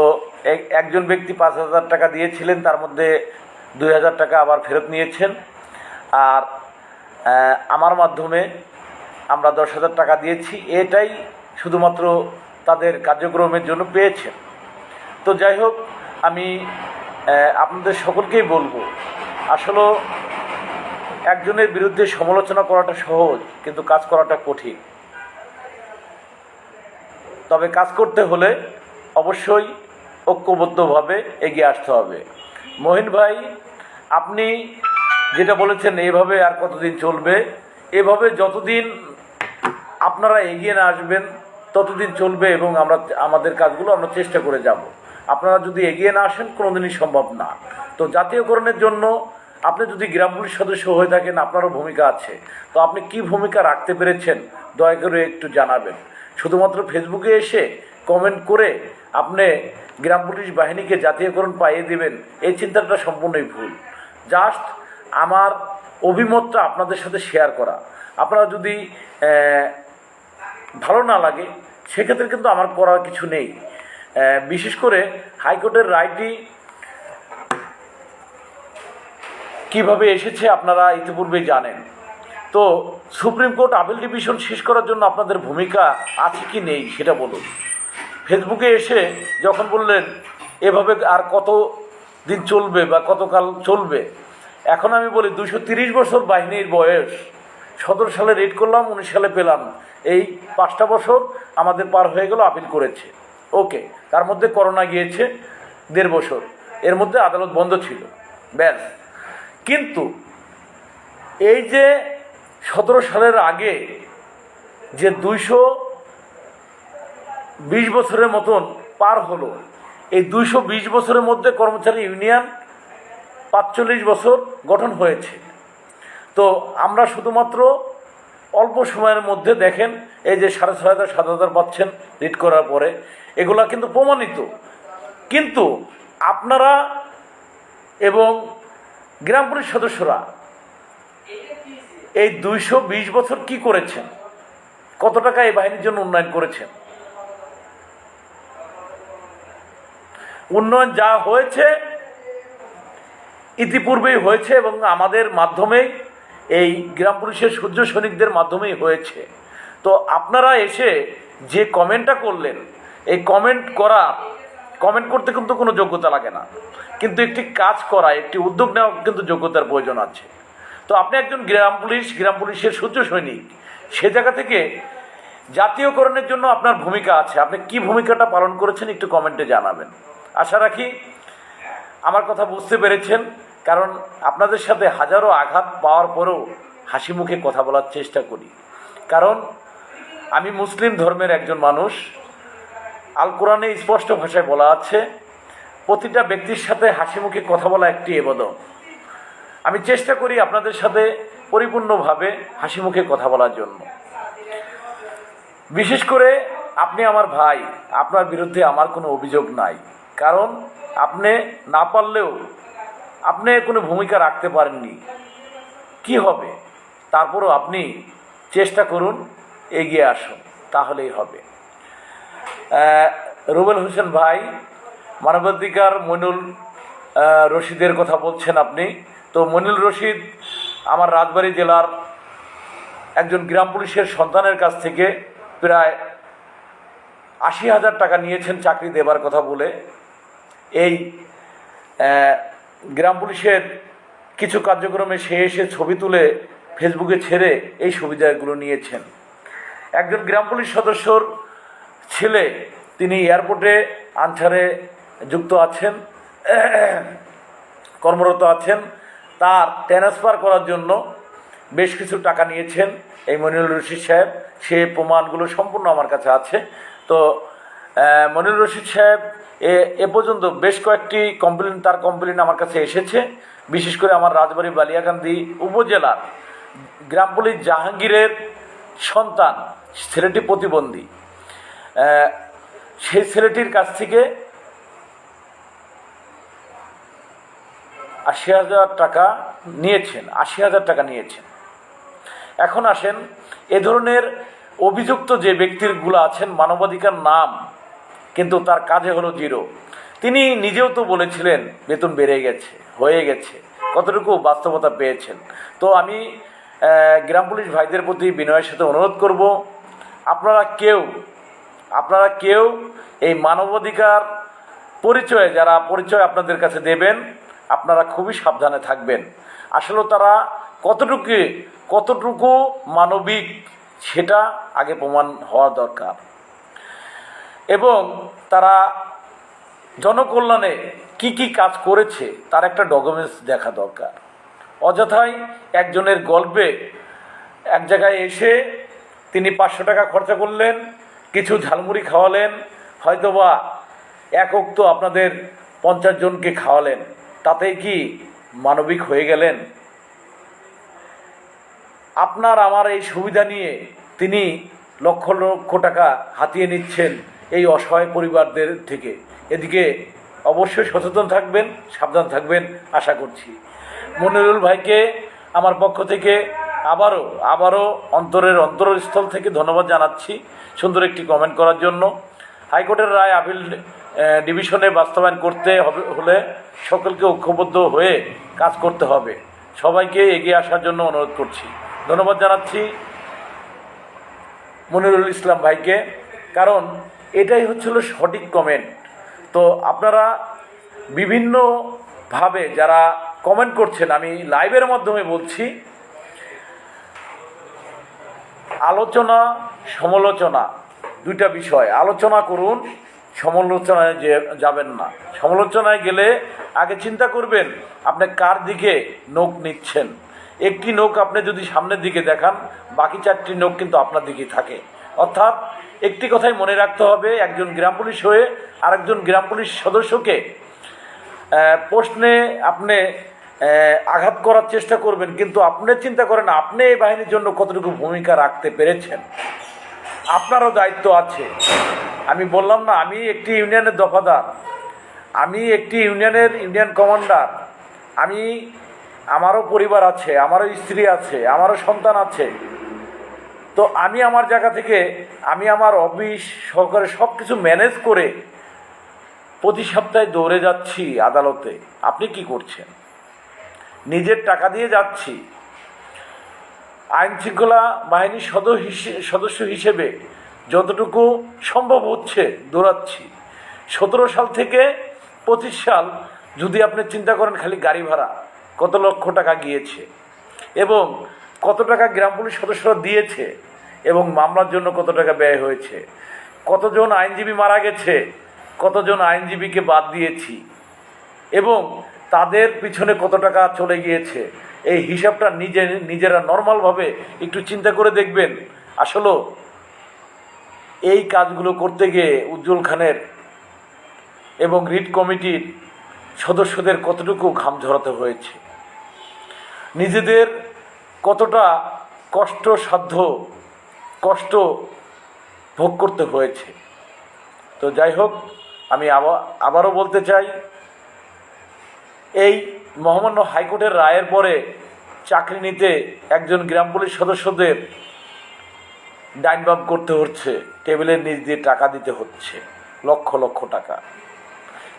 একজন ব্যক্তি 5,000 টাকা দিয়েছিলেন, তার মধ্যে 2,000 টাকা আবার ফেরত নিয়েছেন, আর আমার মাধ্যমে আমরা 10,000 টাকা দিয়েছি, এটাই শুধুমাত্র তাদের কার্যক্রমের জন্য পেয়েছেন। তো যাই হোক, আমি আপনাদের সকলকেই বলবো, আসলে একজনের বিরুদ্ধে সমালোচনা করাটা সহজ, কিন্তু কাজ করাটা কঠিন। তবে কাজ করতে হলে অবশ্যই ঐক্যবদ্ধভাবে এগিয়ে আসতে হবে। মহিন ভাই, আপনি যেটা বলেছেন এইভাবে আর কতদিন চলবে এভাবে যতদিন আপনারা এগিয়ে না আসবেন ততদিন চলবে এবং আমরা আমাদের কাজগুলো আমরা চেষ্টা করে যাব। আপনারা যদি এগিয়ে না আসেন কোনোদিনই সম্ভব না। তো জাতীয়করণের জন্য আপনি যদি গ্রাম পুলিশ সদস্য হয়ে থাকেন, আপনারও ভূমিকা আছে। তো আপনি কি ভূমিকা রাখতে পেরেছেন দয়া করে একটু জানাবেন। শুধুমাত্র ফেসবুকে এসে কমেন্ট করে আপনি গ্রাম পুলিশ বাহিনীকে জাতীয়করণ পাইয়ে দেবেন, এই চিন্তাটা সম্পূর্ণই ভুল। জাস্ট আমার অভিমতটা আপনাদের সাথে শেয়ার করা। আপনারা যদি ভালো না লাগে সেক্ষেত্রে কিন্তু আমার করার কিছু নেই। বিশেষ করে হাইকোর্টের রায়টি কিভাবে এসেছে আপনারা ইতিপূর্বেই জানেন। তো সুপ্রিম কোর্ট আপিল ডিভিশন শেষ করার জন্য আপনাদের ভূমিকা আছে কি নেই সেটা বলুন। ফেসবুকে এসে যখন বললেন এভাবে আর কত দিন চলবে বা কতকাল চলবে, এখন আমি বলি 230 বছর বাহিনীর বয়স, 17 সালে রেড করলাম, 19 সালে পেলাম, এই 5টা বছর আমাদের পার হয়ে গেল, আপিল করেছে। ওকে, তার মধ্যে করোনা গিয়েছে 1.5 বছর, এর মধ্যে আদালত বন্ধ ছিল, ব্যাস। কিন্তু এই যে 17 সালের আগে যে 220 বছরের মতন পার হলো, এই 220 বছরের মধ্যে কর্মচারী ইউনিয়ন 45 বছর গঠন হয়েছে। তো আমরা শুধুমাত্র অল্প সময়ের মধ্যে দেখেন এই যে 6,500 7,000 পাচ্ছেন রিড করার পরে, এগুলা কিন্তু প্রমাণিত। কিন্তু আপনারা এবং গ্রাম পুলিশ সদস্যরা এই 220 বছর কি করেছেন? কত টাকা এই বাহিনীর জন্য উন্নয়ন করেছেন? উন্নয়ন যা হয়েছে ইতিপূর্বেই হয়েছে এবং আমাদের মাধ্যমেই, এই গ্রাম পুলিশের সূর্য সৈনিকদের মাধ্যমেই হয়েছে। তো আপনারা এসে যে কমেন্টটা করলেন, এই কমেন্ট করতে কিন্তু কোনো যোগ্যতা লাগে না, কিন্তু একটি কাজ করা, একটি উদ্যোগ নেওয়া কিন্তু যোগ্যতার প্রয়োজন আছে। তো আপনি একজন গ্রাম পুলিশের সূর্য সৈনিক, সে জায়গা থেকে জাতীয়করণের জন্য আপনার ভূমিকা আছে। আপনি কি ভূমিকাটা পালন করেছেন একটু কমেন্টে জানাবেন। আশা রাখি আমার কথা বুঝতে পেরেছেন, কারণ আপনাদের সাথে হাজারো আঘাত পাওয়ার পরেও হাসি মুখে কথা বলার চেষ্টা করি। কারণ আমি মুসলিম ধর্মের একজন মানুষ। আল কোরআনে স্পষ্ট ভাষায় বলা আছে, প্রতিটা ব্যক্তির সাথে হাসি মুখে কথা বলা একটি ইবাদত। আমি চেষ্টা করি আপনাদের সাথে পরিপূর্ণভাবে হাসি মুখে কথা বলার জন্য। বিশেষ করে আপনি আমার ভাই, আপনার বিরুদ্ধে আমার কোনো অভিযোগ নাই। কারণ আপনি না পারলেও আপনি কোনো ভূমিকা রাখতে পারেননি, কি হবে? তারপরও আপনি চেষ্টা করুন, এগিয়ে আসুন, তাহলেই হবে। রুবেল হোসেন ভাই, মানবাধিকার মইনুল রশিদের কথা বলছেন আপনি। তো মইনুল রশিদ আমার রাজবাড়ী জেলার একজন গ্রাম পুলিশের সন্তানের কাছ থেকে প্রায় 80,000 টাকা নিয়েছেন চাকরি দেবার কথা বলে। এই গ্রাম পুলিশের কিছু কার্যক্রমে সে এসে ছবি তুলে ফেসবুকে ছেড়ে এই সুবিধাগুলো নিয়েছেন। একজন গ্রাম পুলিশ সদস্যর ছেলে, তিনি এয়ারপোর্টে আনসারে যুক্ত আছেন, কর্মরত আছেন। তার ট্রান্সফার করার জন্য বেশ কিছু টাকা নিয়েছেন এই মনিরুল রশিদ সাহেব। সে প্রমাণগুলো সম্পূর্ণ আমার কাছে আছে। তো মনিরুল রশিদ সাহেব এ পর্যন্ত বেশ কয়েকটি তার কমপ্লেন আমার কাছে এসেছে। বিশেষ করে আমার রাজবাড়ী বালিয়াকান্দি উপজেলার গ্রাম পুলিশ জাহাঙ্গীরের সন্তান, ছেলেটি প্রতিবন্ধী, সেই ছেলেটির কাছ থেকে 80,000 টাকা নিয়েছেন। 80,000 টাকা নিয়েছেন। এখন আসেন, এ ধরনের অভিযুক্ত যে ব্যক্তিগুলো আছেন, মানবাধিকার নাম কিন্তু তার কাজে হলো জিরো। তিনি নিজেও তো বলেছিলেন বেতন বেড়ে গেছে, হয়ে গেছে, কতটুকু বাস্তবতা পেয়েছেন। তো আমি গ্রাম পুলিশ ভাইদের প্রতি বিনয়ের সাথে অনুরোধ করব, আপনারা কেউ এই মানবাধিকার যারা পরিচয় আপনাদের কাছে দেবেন, আপনারা খুবই সাবধানে থাকবেন। আসলে তারা কতটুকু মানবিক সেটা আগে প্রমাণ হওয়া দরকার, এবং তারা জনকল্যাণে কি কি কাজ করেছে তার একটা ডকুমেন্টস দেখা দরকার। অযথাই একজনের গল্পে এক জায়গায় এসে তিনি 500 টাকা খরচা করলেন, কিছু ঝালমুড়ি খাওয়ালেন, হয়তোবা একক তো আপনাদের 50 জনকে খাওয়ালেন, তাতেই কি মানবিক হয়ে গেলেন? আপনার আমার এই সুবিধা নিয়ে তিনি লক্ষ লক্ষ টাকা হাতিয়ে নিচ্ছেন এই অসহায় পরিবারদের থেকে। এদিকে অবশ্যই সচেতন থাকবেন, সাবধান থাকবেন আশা করছি। মনিরুল ভাইকে আমার পক্ষ থেকে আবারও অন্তরস্থল থেকে ধন্যবাদ জানাচ্ছি সুন্দর একটি কমেন্ট করার জন্য। হাইকোর্টের রায় আপিল ডিভিশনে বাস্তবায়ন করতে হলে সকলকে ঐক্যবদ্ধ হয়ে কাজ করতে হবে। সবাইকে এগিয়ে আসার জন্য অনুরোধ করছি। ধন্যবাদ জানাচ্ছি মনিরুল ইসলাম ভাইকে, কারণ এটাই হচ্ছিল সঠিক কমেন্ট। তো আপনারা বিভিন্নভাবে যারা কমেন্ট করছেন, আমি লাইভের মাধ্যমে বলছি, আলোচনা সমালোচনা দুইটা বিষয়। আলোচনা করুন, সমালোচনায় যাবেন না। সমালোচনায় গেলে আগে চিন্তা করবেন আপনি কার দিকে নখ নিচ্ছেন। একটি নখ আপনি যদি সামনের দিকে দেখান, বাকি 4টি নখ কিন্তু আপনার দিকেই থাকে। অর্থাৎ একটি কথাই মনে রাখতে হবে, একজন গ্রাম পুলিশ হয়ে আরেকজন গ্রাম পুলিশ সদস্যকে প্রশ্নে আপনি আঘাত করার চেষ্টা করবেন, কিন্তু আপনি চিন্তা করেন আপনি এই বাহিনীর জন্য কতটুকু ভূমিকা রাখতে পেরেছেন। আপনারও দায়িত্ব আছে। আমি বললাম না আমি একটি ইউনিয়নের দফাদার, আমি একটি ইউনিয়ন কমান্ডার, আমারও পরিবার আছে, আমারও স্ত্রী আছে, আমারও সন্তান আছে। তো আমি আমার জায়গা থেকে আমি আমার অফিস সহকারে সব কিছু ম্যানেজ করে প্রতি সপ্তাহে দৌড়ে যাচ্ছি আদালতে। আপনি কি করছেন? নিজের টাকা দিয়ে যাচ্ছি। আইন শৃঙ্খলা বাহিনীর সদস্য হিসেবে যতটুকু সম্ভব হচ্ছে দৌড়াচ্ছি। 17 সাল থেকে 25 সাল যদি আপনি চিন্তা করেন, খালি গাড়ি ভাড়া কত লক্ষ টাকা গিয়েছে এবং কত টাকা গ্রাম পুলিশ সদস্যরা দিয়েছে এবং মামলার জন্য কত টাকা ব্যয় হয়েছে, কতজন আইনজীবী মারা গেছে, কতজন আইনজীবীকে বাদ দিয়েছি এবং তাদের পিছনে কত টাকা চলে গিয়েছে, এই হিসাবটা নিজেরা নর্মালভাবে একটু চিন্তা করে দেখবেন। আসলে এই কাজগুলো করতে গিয়ে উজ্জ্বল খানের এবং রিট কমিটির সদস্যদের কতটুকু ঘাম ঝরাতে হয়েছে, নিজেদের কতটা কষ্ট ভোগ করতে হয়েছে। তো যাই হোক, আমি আবারও বলতে চাই, এই মহামান্য হাইকোর্টের রায়ের পরে চাকরি নিতে একজন গ্রাম পুলিশ সদস্যদের ডাইনবাম করতে হচ্ছে, টেবিলের নিচ দিয়ে টাকা দিতে হচ্ছে, লক্ষ লক্ষ টাকা।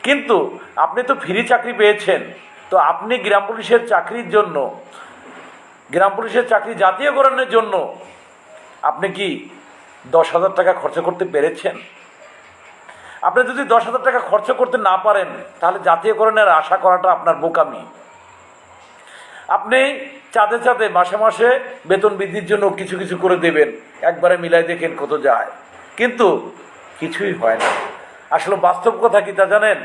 কিন্তু আপনি তো ফ্রি চাকরি পেয়েছেন, তো আপনি গ্রাম পুলিশের চাকরির জন্য, গ্রাম পুলিশের চাকরি জাতীয়করণের জন্য আপনি কি 10,000 টাকা খরচ করতে পেরেছেন? আপনি যদি 10,000 টাকা খরচ করতে না পারেন, তাহলে জাতীয়করণের আশা করাটা আপনার বোকামি। আপনি চাঁদে মাসে মাসে বেতন বৃদ্ধির জন্য কিছু কিছু করে দেবেন, একবারে মিলাই দেখেন কত যায়, কিন্তু কিছুই হয় না। আসলে বাস্তব কথা কি তা জানেন?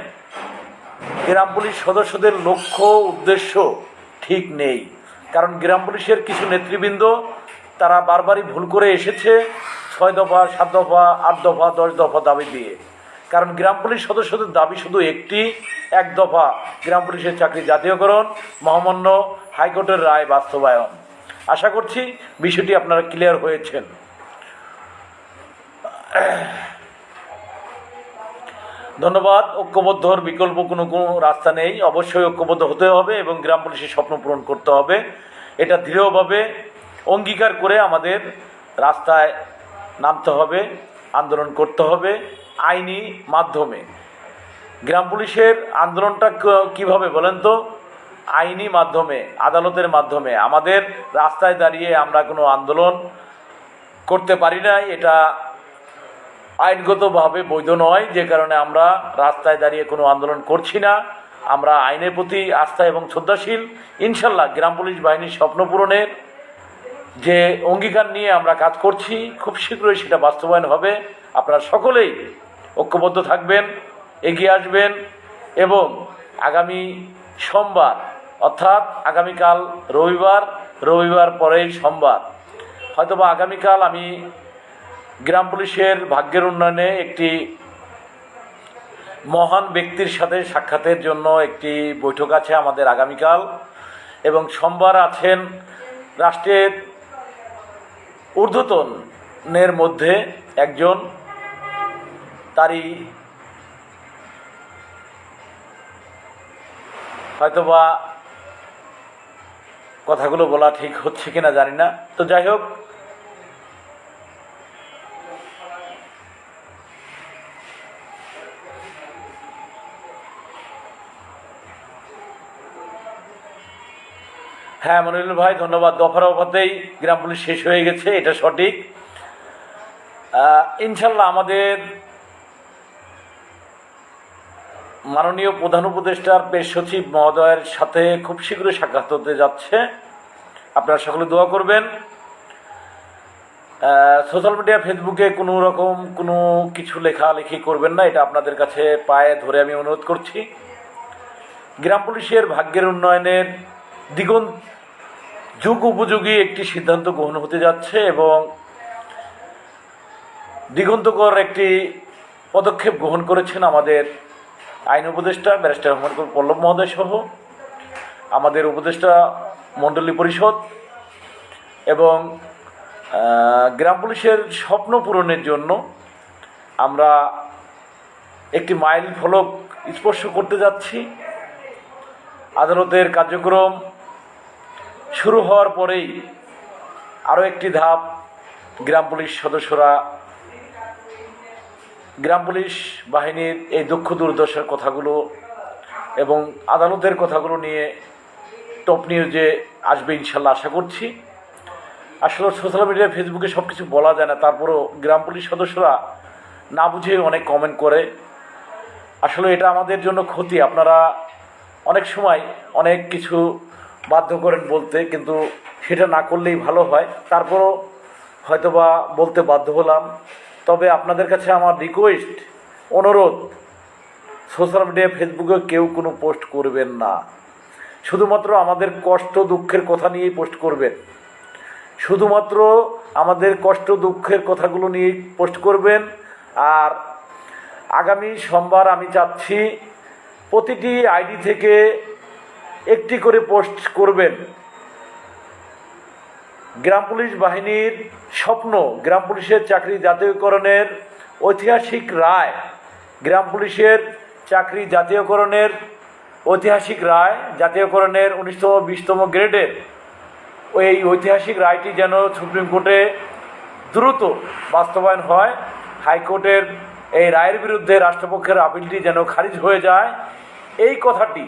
গ্রাম পুলিশ সদস্যদের লক্ষ্য উদ্দেশ্য ঠিক নেই। কারণ গ্রাম পুলিশের কিছু নেতৃবৃন্দ তারা বারবারই ভুল করে এসেছে 6 দফা, 7 দফা, 8 দফা, 10 দফা দাবি দিয়ে। কারণ গ্রাম পুলিশ সদস্যদের দাবি শুধু এক দফা, গ্রাম পুলিশের চাকরি জাতীয়করণ, মহামান্য হাইকোর্টের রায় বাস্তবায়ন। আশা করছি বিষয়টি আপনারা ক্লিয়ার হয়েছেন। ধন্যবাদ। ঐক্যবদ্ধর বিকল্প কোনো রাস্তা নেই, অবশ্যই ঐক্যবদ্ধ হতে হবে এবং গ্রাম পুলিশের স্বপ্ন পূরণ করতে হবে। এটা দৃঢ়ভাবে অঙ্গীকার করে আমাদের রাস্তায় নামতে হবে, আন্দোলন করতে হবে আইনি মাধ্যমে। গ্রাম পুলিশের আন্দোলনটা কিভাবে বলেন তো? আইনি মাধ্যমে, আদালতের মাধ্যমে। আমাদের রাস্তায় দাঁড়িয়ে আমরা কোনো আন্দোলন করতে পারি না, এটা আইনগতভাবে বৈধ নয়, যে কারণে আমরা রাস্তায় দাঁড়িয়ে কোনো আন্দোলন করছি না। আমরা আইনের প্রতি আস্থা এবং শ্রদ্ধাশীল। ইনশাল্লাহ গ্রাম পুলিশ বাহিনীর স্বপ্ন পূরণের যে অঙ্গীকার নিয়ে আমরা কাজ করছি, খুব শীঘ্রই সেটা বাস্তবায়ন হবে। আপনারা সকলেই ঐক্যবদ্ধ থাকবেন, এগিয়ে আসবেন এবং আগামী সোমবার অর্থাৎ আগামীকাল রবিবার পরেই সোমবার হয়তোবা আগামীকাল আমি গ্রাম পুলিশের ভাগ্যের উন্নয়নে একটি মহান ব্যক্তির সাথে সাক্ষাতের জন্য একটি বৈঠক আছে আমাদের আগামীকাল, এবং সোমবার আছেন রাষ্ট্রের ঊর্ধ্বতনের মধ্যে একজন, তারই হয়তোবা কথাগুলো বলা ঠিক হচ্ছে কিনা জানি না। তো যাই হোক, হ্যাঁ মনিরুল ভাই ধন্যবাদ। দফার অফাতেই গ্রাম পুলিশ শেষ হয়ে গেছে, এটা সঠিক। ইনশাল্লাহ আমাদের মাননীয় প্রধান উপদেষ্টার প্রেস সচিব মহোদয়ের সাথে খুব শীঘ্রই সাক্ষাৎ হতে যাচ্ছে, আপনারা সকলে দোয়া করবেন। সোশ্যাল মিডিয়া ফেসবুকে কোনো রকম কোনো কিছু লেখালেখি করবেন না, এটা আপনাদের কাছে পায়ে ধরে আমি অনুরোধ করছি। গ্রাম পুলিশের ভাগ্যের উন্নয়নের যুগ উপযোগী একটি সিদ্ধান্ত গ্রহণ হতে যাচ্ছে, এবং দিগন্তকর একটি পদক্ষেপ গ্রহণ করেছেন আমাদের আইন উপদেষ্টা ব্যারিস্টার রহমান পল্লব মহোদয় সহ আমাদের উপদেষ্টা মণ্ডলী পরিষদ, এবং গ্রাম পুলিশের স্বপ্ন পূরণের জন্য আমরা একটি মাইল ফলক স্পর্শ করতে যাচ্ছি। আদালতের কার্যক্রম শুরু হওয়ার পরেই আরও একটি ধাপ গ্রাম পুলিশ সদস্যরা গ্রাম পুলিশ বাহিনীর এই দুঃখ দুর্দশার কথাগুলো এবং আদালতের কথাগুলো নিয়ে টপ নিউজে আসবে ইনশাল্লাহ আশা করছি। আসলে সোশ্যাল মিডিয়া ফেসবুকে সব কিছু বলা যায় না, তারপরও গ্রাম পুলিশ সদস্যরা না বুঝে অনেক কমেন্ট করে। আসলে এটা আমাদের জন্য ক্ষতি। আপনারা অনেক সময় অনেক কিছু বাধ্য করেন বলতে, কিন্তু সেটা না করলেই ভালো হয়। তারপরও হয়তোবা বলতে বাধ্য হলাম। তবে আপনাদের কাছে আমার রিকোয়েস্ট, অনুরোধ, সোশ্যাল মিডিয়া ফেসবুকে কেউ কোনো পোস্ট করবেন না। শুধুমাত্র আমাদের কষ্ট দুঃখের কথা নিয়েই পোস্ট করবেন, শুধুমাত্র আমাদের কষ্ট দুঃখের কথাগুলো নিয়ে পোস্ট করবেন। আর আগামী সোমবার আমি চাচ্ছি প্রতিটি আইডি থেকে একটি করে পোস্ট করবেন। গ্রাম পুলিশ বাহিনীর স্বপ্ন, গ্রাম পুলিশের চাকরি জাতীয়করণের ঐতিহাসিক রায়, গ্রাম পুলিশের চাকরি জাতীয়করণের ঐতিহাসিক রায়, জাতীয়করণের 19তম 20তম গ্রেডের এই ঐতিহাসিক রায়টি যেন সুপ্রিম কোর্টে দ্রুত বাস্তবায়ন হয়। হাইকোর্টের এই রায়ের বিরুদ্ধে রাষ্ট্রপক্ষের আপিলটি যেন খারিজ হয়ে যায়, এই কথাটি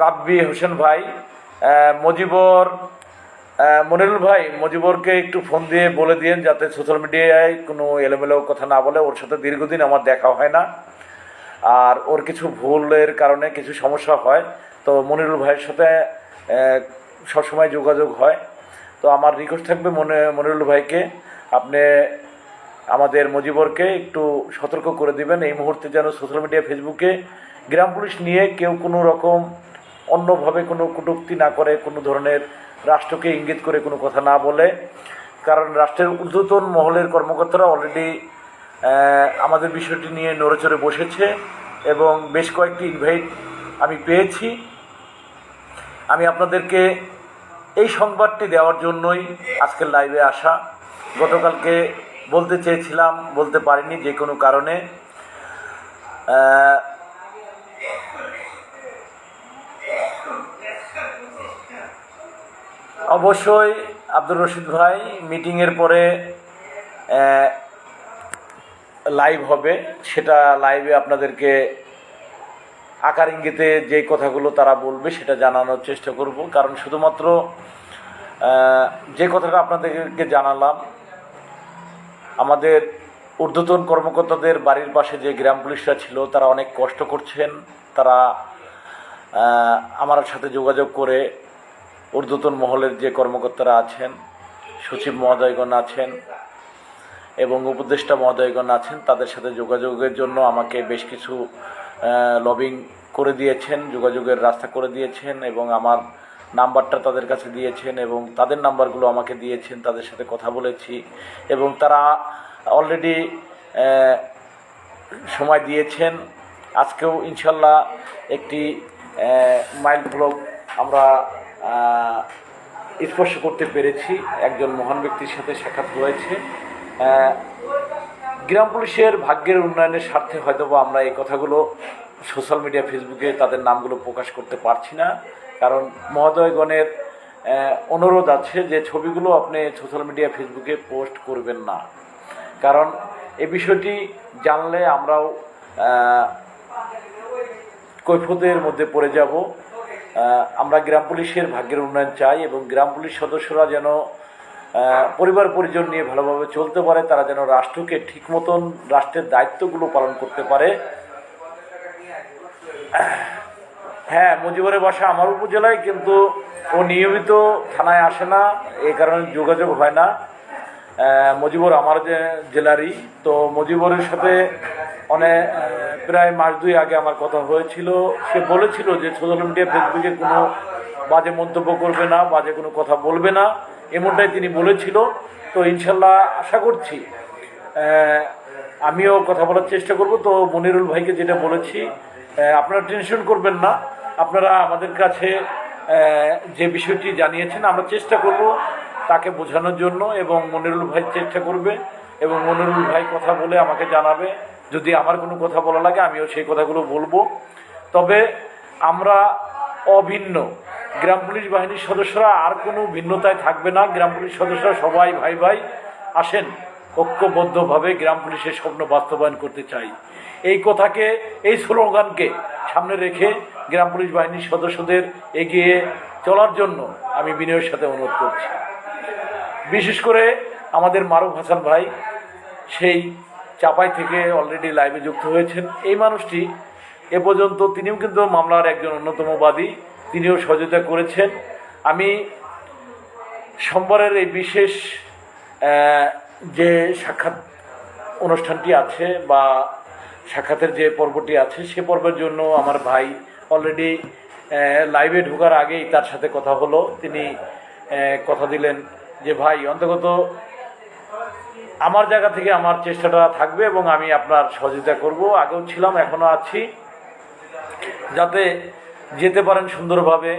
রাব্বি হোসেন ভাই, মনিরুল ভাই, মজিবরকে একটু ফোন দিয়ে বলে দিয়েন যাতে সোশ্যাল মিডিয়ায় কোনো এলোমেলো কথা না বলে। ওর সাথে দীর্ঘদিন আমার দেখা হয় না, আর ওর কিছু ভুলের কারণে কিছু সমস্যা হয়, তো মনিরুল ভাইয়ের সাথে সবসময় যোগাযোগ হয়। তো আমার রিকোয়েস্ট থাকবে মনিরুল ভাইকে আপনি আমাদের মজিবরকে একটু সতর্ক করে দিবেন এই মুহূর্তে যেন সোশ্যাল মিডিয়া ফেসবুকে গ্রাম পুলিশ নিয়ে কেউ কোনো রকম অন্যভাবে কোনো কটূক্তি না করে, কোনো ধরনের রাষ্ট্রকে ইঙ্গিত করে কোনো কথা না বলে। কারণ রাষ্ট্রের ঊর্ধ্বতন মহলের কর্মকর্তারা অলরেডি আমাদের বিষয়টি নিয়ে নড়েচড়ে বসেছে, এবং বেশ কয়েকটি ইনভাইট আমি পেয়েছি। আমি আপনাদেরকে এই সংবাদটি দেওয়ার জন্যই আজকের লাইভে আসা। গতকালকে বলতে চেয়েছিলাম, বলতে পারিনি যে কোনো কারণে। অবশ্যই আব্দুর রশিদ ভাই মিটিংয়ের পরে লাইভ হবে, সেটা লাইভে আপনাদেরকে আকার ইঙ্গিতে যে কথাগুলো তারা বলবে সেটা জানানোর চেষ্টা করব। কারণ শুধুমাত্র যে কথাটা আপনাদেরকে জানালাম, আমাদের ঊর্ধ্বতন কর্মকর্তাদের বাড়ির পাশে যে গ্রাম পুলিশরা ছিল তারা অনেক কষ্ট করছেন। তারা আমার সাথে যোগাযোগ করে ঊর্ধ্বতন মহলের যে কর্মকর্তারা আছেন, সচিব মহোদয়গণ আছেন এবং উপদেষ্টা মহোদয়গণ আছেন, তাদের সাথে যোগাযোগের জন্য আমাকে বেশ কিছু লবিং করে দিয়েছেন, যোগাযোগের রাস্তা করে দিয়েছেন এবং আমার নাম্বারটা তাদের কাছে দিয়েছেন এবং তাদের নাম্বারগুলো আমাকে দিয়েছেন, তাদের সাথে কথা বলেছি এবং তারা অলরেডি সময় দিয়েছেন। আজকেও ইনশাল্লাহ একটি মাইল ফলক আমরা স্পর্শ করতে পেরেছি, একজন মহান ব্যক্তির সাথে সাক্ষাৎ হয়েছে। গ্রাম পুলিশের ভাগ্যের উন্নয়নের স্বার্থে হয়তোবা আমরা এই কথাগুলো সোশ্যাল মিডিয়া ফেসবুকে তাদের নামগুলো প্রকাশ করতে পারছি না, কারণ মহোদয়গণের অনুরোধ আছে যে ছবিগুলো আপনি সোশ্যাল মিডিয়া ফেসবুকে পোস্ট করবেন না, কারণ এই বিষয়টি জানলে আমরাও কৈফিয়তের মধ্যে পড়ে যাব। আমরা গ্রাম পুলিশের ভাগ্যের উন্নয়ন চাই এবং গ্রাম পুলিশ সদস্যরা যেন পরিবার পরিজন নিয়ে ভালোভাবে চলতে পারে, তারা যেন রাষ্ট্রকে ঠিক মতন রাষ্ট্রের দায়িত্বগুলো পালন করতে পারে। হ্যাঁ, মুজিবরের বাসা আমার উপজেলায়, কিন্তু ও নিয়মিত থানায় আসে না, এই কারণে যোগাযোগ হয় না। মুজিবর আমার জেলারই, তো মুজিবরের সাথে প্রায় মাস দুই আগে আমার কথা হয়েছিল। সে বলেছিল যে সোশ্যাল মিডিয়া ফেসবুকে কোনো বাজে মন্তব্য করবে না, বাজে কোনো কথা বলবে না, এমনটাই তিনি বলেছিল। তো ইনশাল্লাহ আশা করছি আমিও কথা বলার চেষ্টা করব। তো মনিরুল ভাইকে যেটা বলেছি, আপনারা টেনশন করবেন না, আপনারা আমাদের কাছে যে বিষয়টি জানিয়েছেন আমরা চেষ্টা করব তাকে বোঝানোর জন্য, এবং মনিরুল ভাই চেষ্টা করবে এবং মনিরুল ভাই কথা বলে আমাকে জানাবে। যদি আমার কোনো কথা বলা লাগে আমিও সেই কথাগুলো বলবো। তবে আমরা অভিন্ন, গ্রাম পুলিশ বাহিনীর সদস্যরা আর কোনো ভিন্নতায় থাকবে না। গ্রাম পুলিশ সদস্যরা সবাই ভাই ভাই, আসেন ঐক্যবদ্ধভাবে গ্রাম পুলিশের স্বপ্ন বাস্তবায়ন করতে চাই। এই কথাকে, এই স্লোগানকে সামনে রেখে গ্রাম পুলিশ বাহিনীর সদস্যদের এগিয়ে চলার জন্য আমি বিনয়ের সাথে অনুরোধ করছি। বিশেষ করে আমাদের মারুফ হাসান ভাই, সেই চাপাই থেকে অলরেডি লাইভে যুক্ত হয়েছেন। এই মানুষটি এ পর্যন্ত তিনিও কিন্তু মামলার একজন অন্যতম বাদী, তিনিও সহযোগিতা করেছেন। আমি সোমবারের এই বিশেষ যে সাক্ষাৎ অনুষ্ঠানটি আছে বা সাক্ষাতের যে পর্বটি আছে, সে পর্বের জন্য আমার ভাই অলরেডি লাইভে ঢোকার আগেই তার সাথে কথা হলো। তিনি কথা দিলেন যে ভাই অন্তত আমার জায়গা থেকে আমার চেষ্টাটা থাকবে এবং আমি আপনার সহযোগিতা করব, আগেও ছিলাম এখনও আছি, যাতে যেতে পারেন সুন্দরভাবে,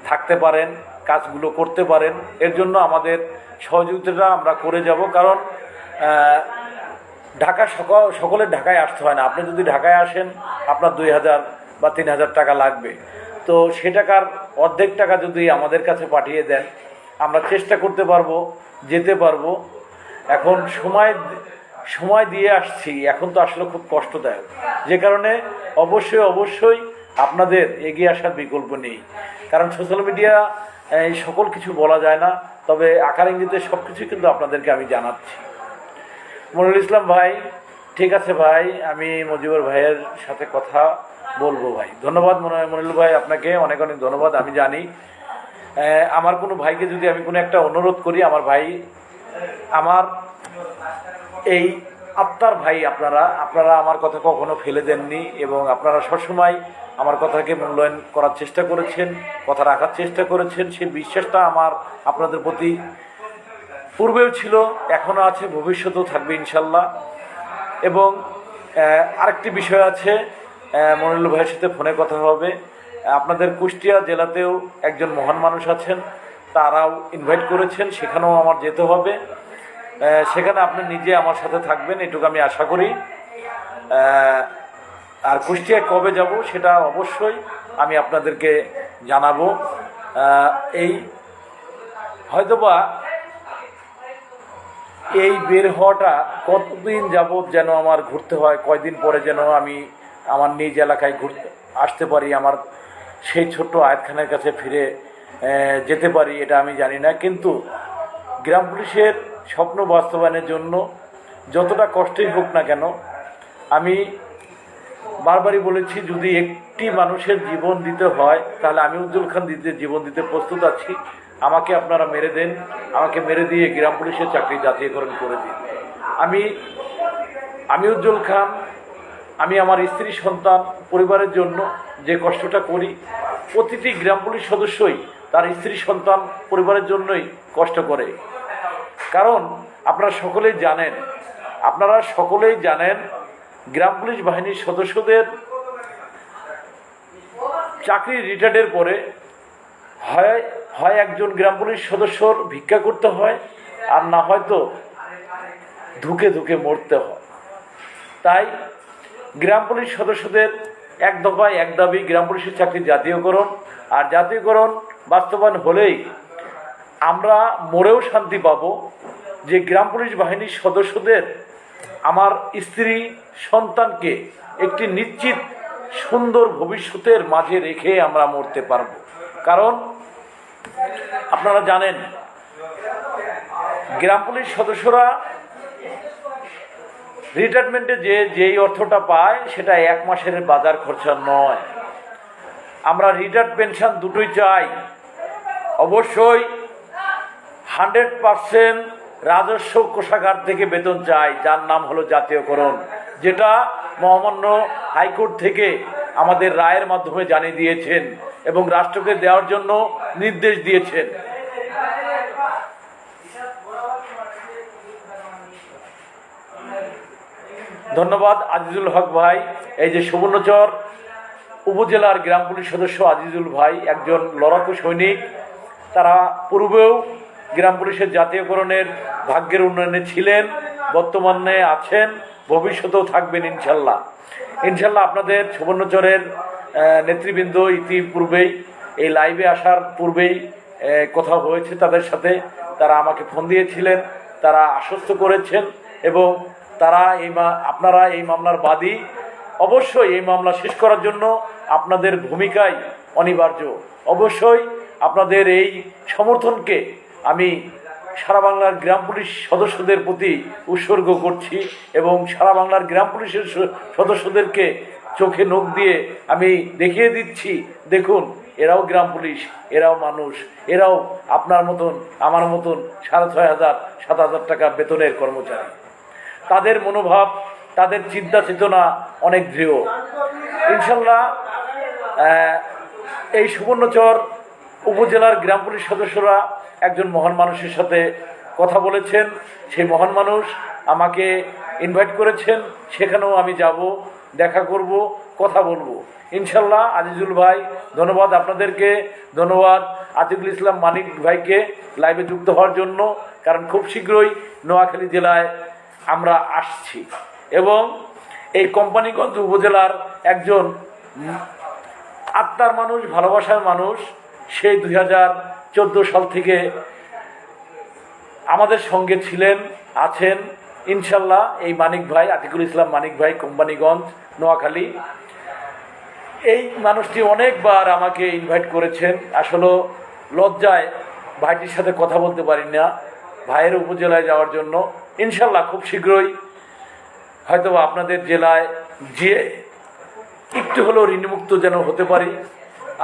থাকতে পারেন, কাজগুলো করতে পারেন। এর জন্য আমাদের সহযোগিতাটা আমরা করে যাব, কারণ ঢাকা সকলের ঢাকায় আসতে হয় না। আপনি যদি ঢাকায় আসেন আপনার 2000 বা 3000 টাকা লাগবে, তো সে টাকার অর্ধেক টাকা যদি আমাদের কাছে পাঠিয়ে দেন আমরা চেষ্টা করতে পারবো, যেতে পারবো। এখন সময় দিয়ে আসছি, এখন তো আসলে খুব কষ্টদায়ক, যে কারণে অবশ্যই আপনাদের এগিয়ে আসার বিকল্প নেই। কারণ সোশ্যাল মিডিয়া এই সকল কিছু বলা যায় না, তবে আকার ইঙ্গিতে সব কিছু কিন্তু আপনাদেরকে আমি জানাচ্ছি। মনিরুল ইসলাম ভাই, ঠিক আছে ভাই, আমি মুজিবুর ভাইয়ের সাথে কথা বলবো ভাই। ধন্যবাদ মনিরুল ভাই, আপনাকে অনেক অনেক ধন্যবাদ। আমি জানি আমার কোনো ভাইকে যদি আমি কোনো একটা অনুরোধ করি, আমার ভাই আমার এই আত্মার ভাই, আপনারা আমার কথা কখনো ফেলে দেননি এবং আপনারা সবসময় আমার কথাকে মূল্যায়ন করার চেষ্টা করেছেন, কথা রাখার চেষ্টা করেছেন। সেই বিশ্বাসটা আমার আপনাদের প্রতি পূর্বেও ছিল, এখনও আছে, ভবিষ্যতেও থাকবে ইনশাল্লাহ। এবং আরেকটি বিষয় আছে, মনিরুল ভাইয়ের সাথে ফোনে কথা হবে। আপনাদের কুষ্টিয়া জেলাতেও একজন মহান মানুষ আছেন, তারাও ইনভাইট করেছেন, সেখানেও আমার যেতে হবে। সেখানে আপনি নিজে আমার সাথে থাকবেন, এটুকু আমি আশা করি। আর কুষ্টিয়ায় কবে যাব সেটা অবশ্যই আমি আপনাদেরকে জানাবো। এই হয়তোবা এই বের হওয়াটা কতদিন যাবৎ যেন আমার ঘুরতে হয়, কয়দিন পরে যেন আমি আমার নিজ এলাকায় আসতে পারি, আমার সেই ছোট্ট আয়াতখানের কাছে ফিরে যেতে পারি, এটা আমি জানি না। কিন্তু গ্রাম পুলিশের স্বপ্ন বাস্তবায়নের জন্য যতটা কষ্টই হোক না কেন, আমি বারবারই বলেছি, যদি একটি মানুষের জীবন দিতে হয় তাহলে আমি উজ্জ্বল খান জীবন দিতে প্রস্তুত আছি। আমাকে আপনারা মেরে দেন, আমাকে মেরে দিয়ে গ্রাম পুলিশের চাকরি জাতীয়করণ করে দিন। আমি উজ্জ্বল খান আমি আমার স্ত্রী সন্তান পরিবারের জন্য যে কষ্টটা করি, প্রতিটি গ্রাম পুলিশ সদস্যই তার স্ত্রী সন্তান পরিবারের জন্যই কষ্ট করে। কারণ আপনারা সকলেই জানেন গ্রাম পুলিশ বাহিনীর সদস্যদের চাকরি রিটায়ার্ডের পরে হয় একজন গ্রাম পুলিশ সদস্যর ভিক্ষা করতে হয়, আর না হয়তো ধুকে ধুকে মরতে হয়। তাই গ্রাম পুলিশ সদস্যদের এক দফায় এক দাবি গ্রাম পুলিশের চাকরি জাতীয়করণ। আর জাতীয়করণ বাস্তবায়ন হলেই আমরা মরেও শান্তি পাব যে গ্রাম পুলিশ বাহিনীর সদস্যদের আমার স্ত্রী সন্তানকে একটি নিশ্চিত সুন্দর ভবিষ্যতের মাঝে রেখে আমরা মরতে পারব। কারণ আপনারা জানেন গ্রাম পুলিশ সদস্যরা রিটায়ারমেন্টে যেই অর্থটা পায় সেটা এক মাসের বাজার খরচা নয়। আমরা রিটায়ার্ড পেনশন দুটোই চাই। অবশ্যই 100% রাজস্ব কোষাগার থেকে বেতন চাই, যার নাম হলো জাতীয়করণ, যেটা মহামান্য হাইকোর্ট থেকে আমাদের রায়ের মাধ্যমে জানিয়ে দিয়েছেন এবং রাষ্ট্রকে দেওয়ার জন্য নির্দেশ দিয়েছেন। ধন্যবাদ আজিজুল হক ভাই। এই যে সুবর্ণচর উপজেলার গ্রাম পুলিশ সদস্য আজিজুল ভাই একজন লড়াকু সৈনিক। তারা পূর্বেও গ্রাম পুলিশের জাতীয়করণের ভাগ্যের উন্নয়নে ছিলেন, বর্তমানে আছেন, ভবিষ্যতেও থাকবেন ইনশাল্লাহ। আপনাদের সুবর্ণচরের নেতৃবৃন্দ ইতিপূর্বেই এই লাইভে আসার পূর্বেই কথা হয়েছে তাদের সাথে। তারা আমাকে ফোন দিয়েছিলেন, তারা আশ্বস্ত করেছেন এবং আপনারা এই মামলার বাদী। অবশ্যই এই মামলা শেষ করার জন্য আপনাদের ভূমিকাই অনিবার্য। অবশ্যই আপনাদের এই সমর্থনকে আমি সারা বাংলার গ্রাম পুলিশ সদস্যদের প্রতি উৎসর্গ করছি এবং সারা বাংলার গ্রাম পুলিশের সদস্যদেরকে চোখে নখ দিয়ে আমি দেখিয়ে দিচ্ছি, দেখুন এরাও গ্রাম পুলিশ, এরাও মানুষ, এরাও আপনার মতন আমার মতন 6,500 7,000 টাকা বেতনের কর্মচারী। তাদের মনোভাব, তাদের চিন্তা চেতনা অনেক দৃঢ়। ইনশাল্লাহ এই সুবর্ণচর উপজেলার গ্রাম পুলিশ সদস্যরা একজন মহান মানুষের সাথে কথা বলেছেন। সেই মহান মানুষ আমাকে ইনভাইট করেছেন, সেখানেও আমি যাব, দেখা করব, কথা বলবো ইনশাল্লাহ। আজিজুল ভাই ধন্যবাদ আপনাদেরকে, ধন্যবাদ আতিকুল ইসলাম মানিক ভাইকে লাইভে যুক্ত হওয়ার জন্য। কারণ খুব শীঘ্রই নোয়াখালী জেলায় আমরা আসছি এবং এই কোম্পানিগঞ্জ উপজেলার একজন আত্মার মানুষ, ভালোবাসার মানুষ, সেই 2014 সাল থেকে আমাদের সঙ্গে ছিলেন, আছেন ইনশাল্লাহ। এই মানিক ভাই, আতিকুল ইসলাম মানিক ভাই, কোম্পানিগঞ্জ নোয়াখালী, এই মানুষটি অনেকবার আমাকে ইনভাইট করেছেন। আসলে লজ্জায় ভাইটির সাথে কথা বলতে পারি না, ভাইয়ের উপজেলায় যাওয়ার জন্য। ইনশাল্লাহ খুব শীঘ্রই হয়তো আপনাদের জেলায় যেয়ে একটু হলেও ঋণমুক্ত যেন হতে পারি।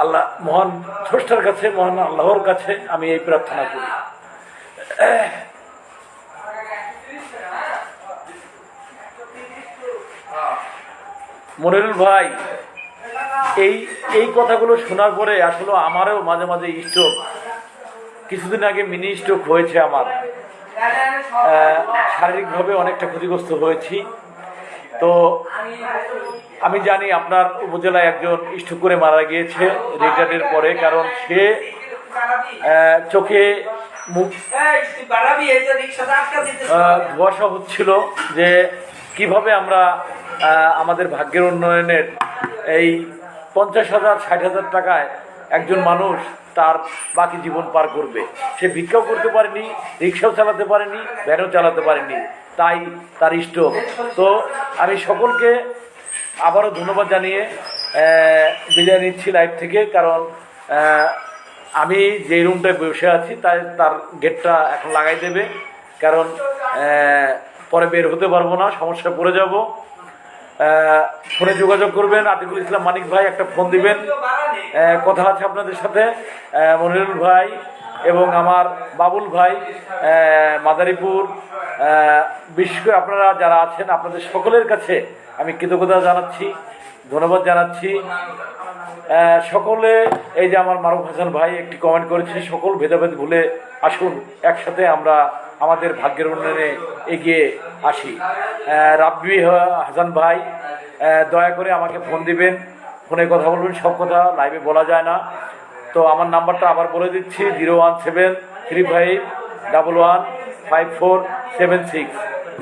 আল্লাহ মহান স্রষ্টার কাছে, মহান আল্লাহর কাছে আমি এই প্রার্থনা করি। মনিরুল ভাই, এই কথাগুলো শোনার পরে আসলে আমারও মাঝে মাঝে স্ট্রোক, কিছুদিন আগে মিনি স্ট্রোক হয়েছে আমার। শারীরিকভাবে অনেকটা ক্ষতিগ্রস্ত হয়েছি। তো আমি জানি আপনার উপজেলায় একজন স্ট্রোক করে মারা গিয়েছে রিটায়ার্ডের পরে, কারণ সে চোখে মুখ ধোঁয়াশা হচ্ছিল যে কিভাবে আমরা আমাদের ভাগ্যের উন্নয়নের এই 50,000 60,000 টাকায় একজন মানুষ তার বাকি জীবন পার করবে। সে ভিক্ষাও করতে পারেনি, রিক্সাও চালাতে পারেনি, ভ্যানও চালাতে পারেনি, তাই তার স্ট্রোক। তো আমি সকলকে আবারও ধন্যবাদ জানিয়ে বিদায় নিচ্ছি লাইভ থেকে। কারণ আমি যে রুমটায় বসে আছি তার গেটটা এখন লাগাই দেবে, কারণ পরে বের হতে পারবো না, সমস্যায় পড়ে যাব। ফোনে যোগাযোগ করবেন, আতিকুল ইসলাম মানিক ভাই একটা ফোন দিবেন, কথা আছে আপনাদের সাথে। মনিরুল ভাই এবং আমার বাবুল ভাই মাদারীপুর, বিশেষ করে আপনারা যারা আছেন আপনাদের সকলের কাছে আমি কৃতজ্ঞতা জানাচ্ছি, ধন্যবাদ জানাচ্ছি। সকলে এই যে আমার মারুফ হাসান ভাই একটি কমেন্ট করেছে, সকল ভেদাভেদ ভুলে আসুন একসাথে আমরা আমাদের ভাগ্যের উন্নয়নে এগিয়ে আসি। রাব্বি হাসান ভাই দয়া করে আমাকে ফোন দিবেন, ফোনে কথা বলবেন, সব কথা লাইভে বলা যায় না। তো আমার নাম্বারটা আবার বলে দিচ্ছি 01735115476,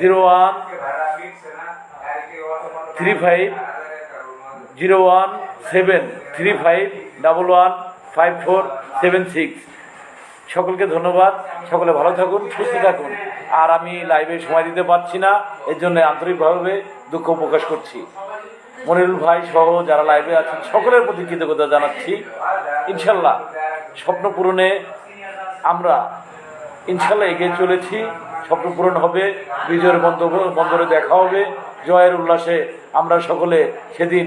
013501735115476। সকলকে ধন্যবাদ, সকলে ভালো থাকুন, সুস্থ থাকুন। আর আমি লাইভে সময় দিতে পারছি না, এর জন্য আন্তরিকভাবে দুঃখ প্রকাশ করছি। মনিরুল ভাই সহ যারা লাইভে আছেন সকলের প্রতি কৃতজ্ঞতা জানাচ্ছি। ইনশাল্লাহ স্বপ্ন পূরণে আমরা ইনশাল্লাহ এগিয়ে চলেছি, স্বপ্ন পূরণ হবে, বিজয়ের বন্দরে দেখা হবে, জয়ের উল্লাসে আমরা সকলে সেদিন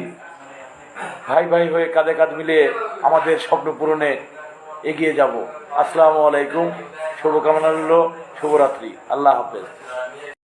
ভাই ভাই হয়ে কাঁধে কাঁধ মিলিয়ে আমাদের স্বপ্ন পূরণে এগিয়ে যাব। আসসালামু আলাইকুম, শুভকামনা রইল, শুভরাত্রি, আল্লাহ হাফেজ।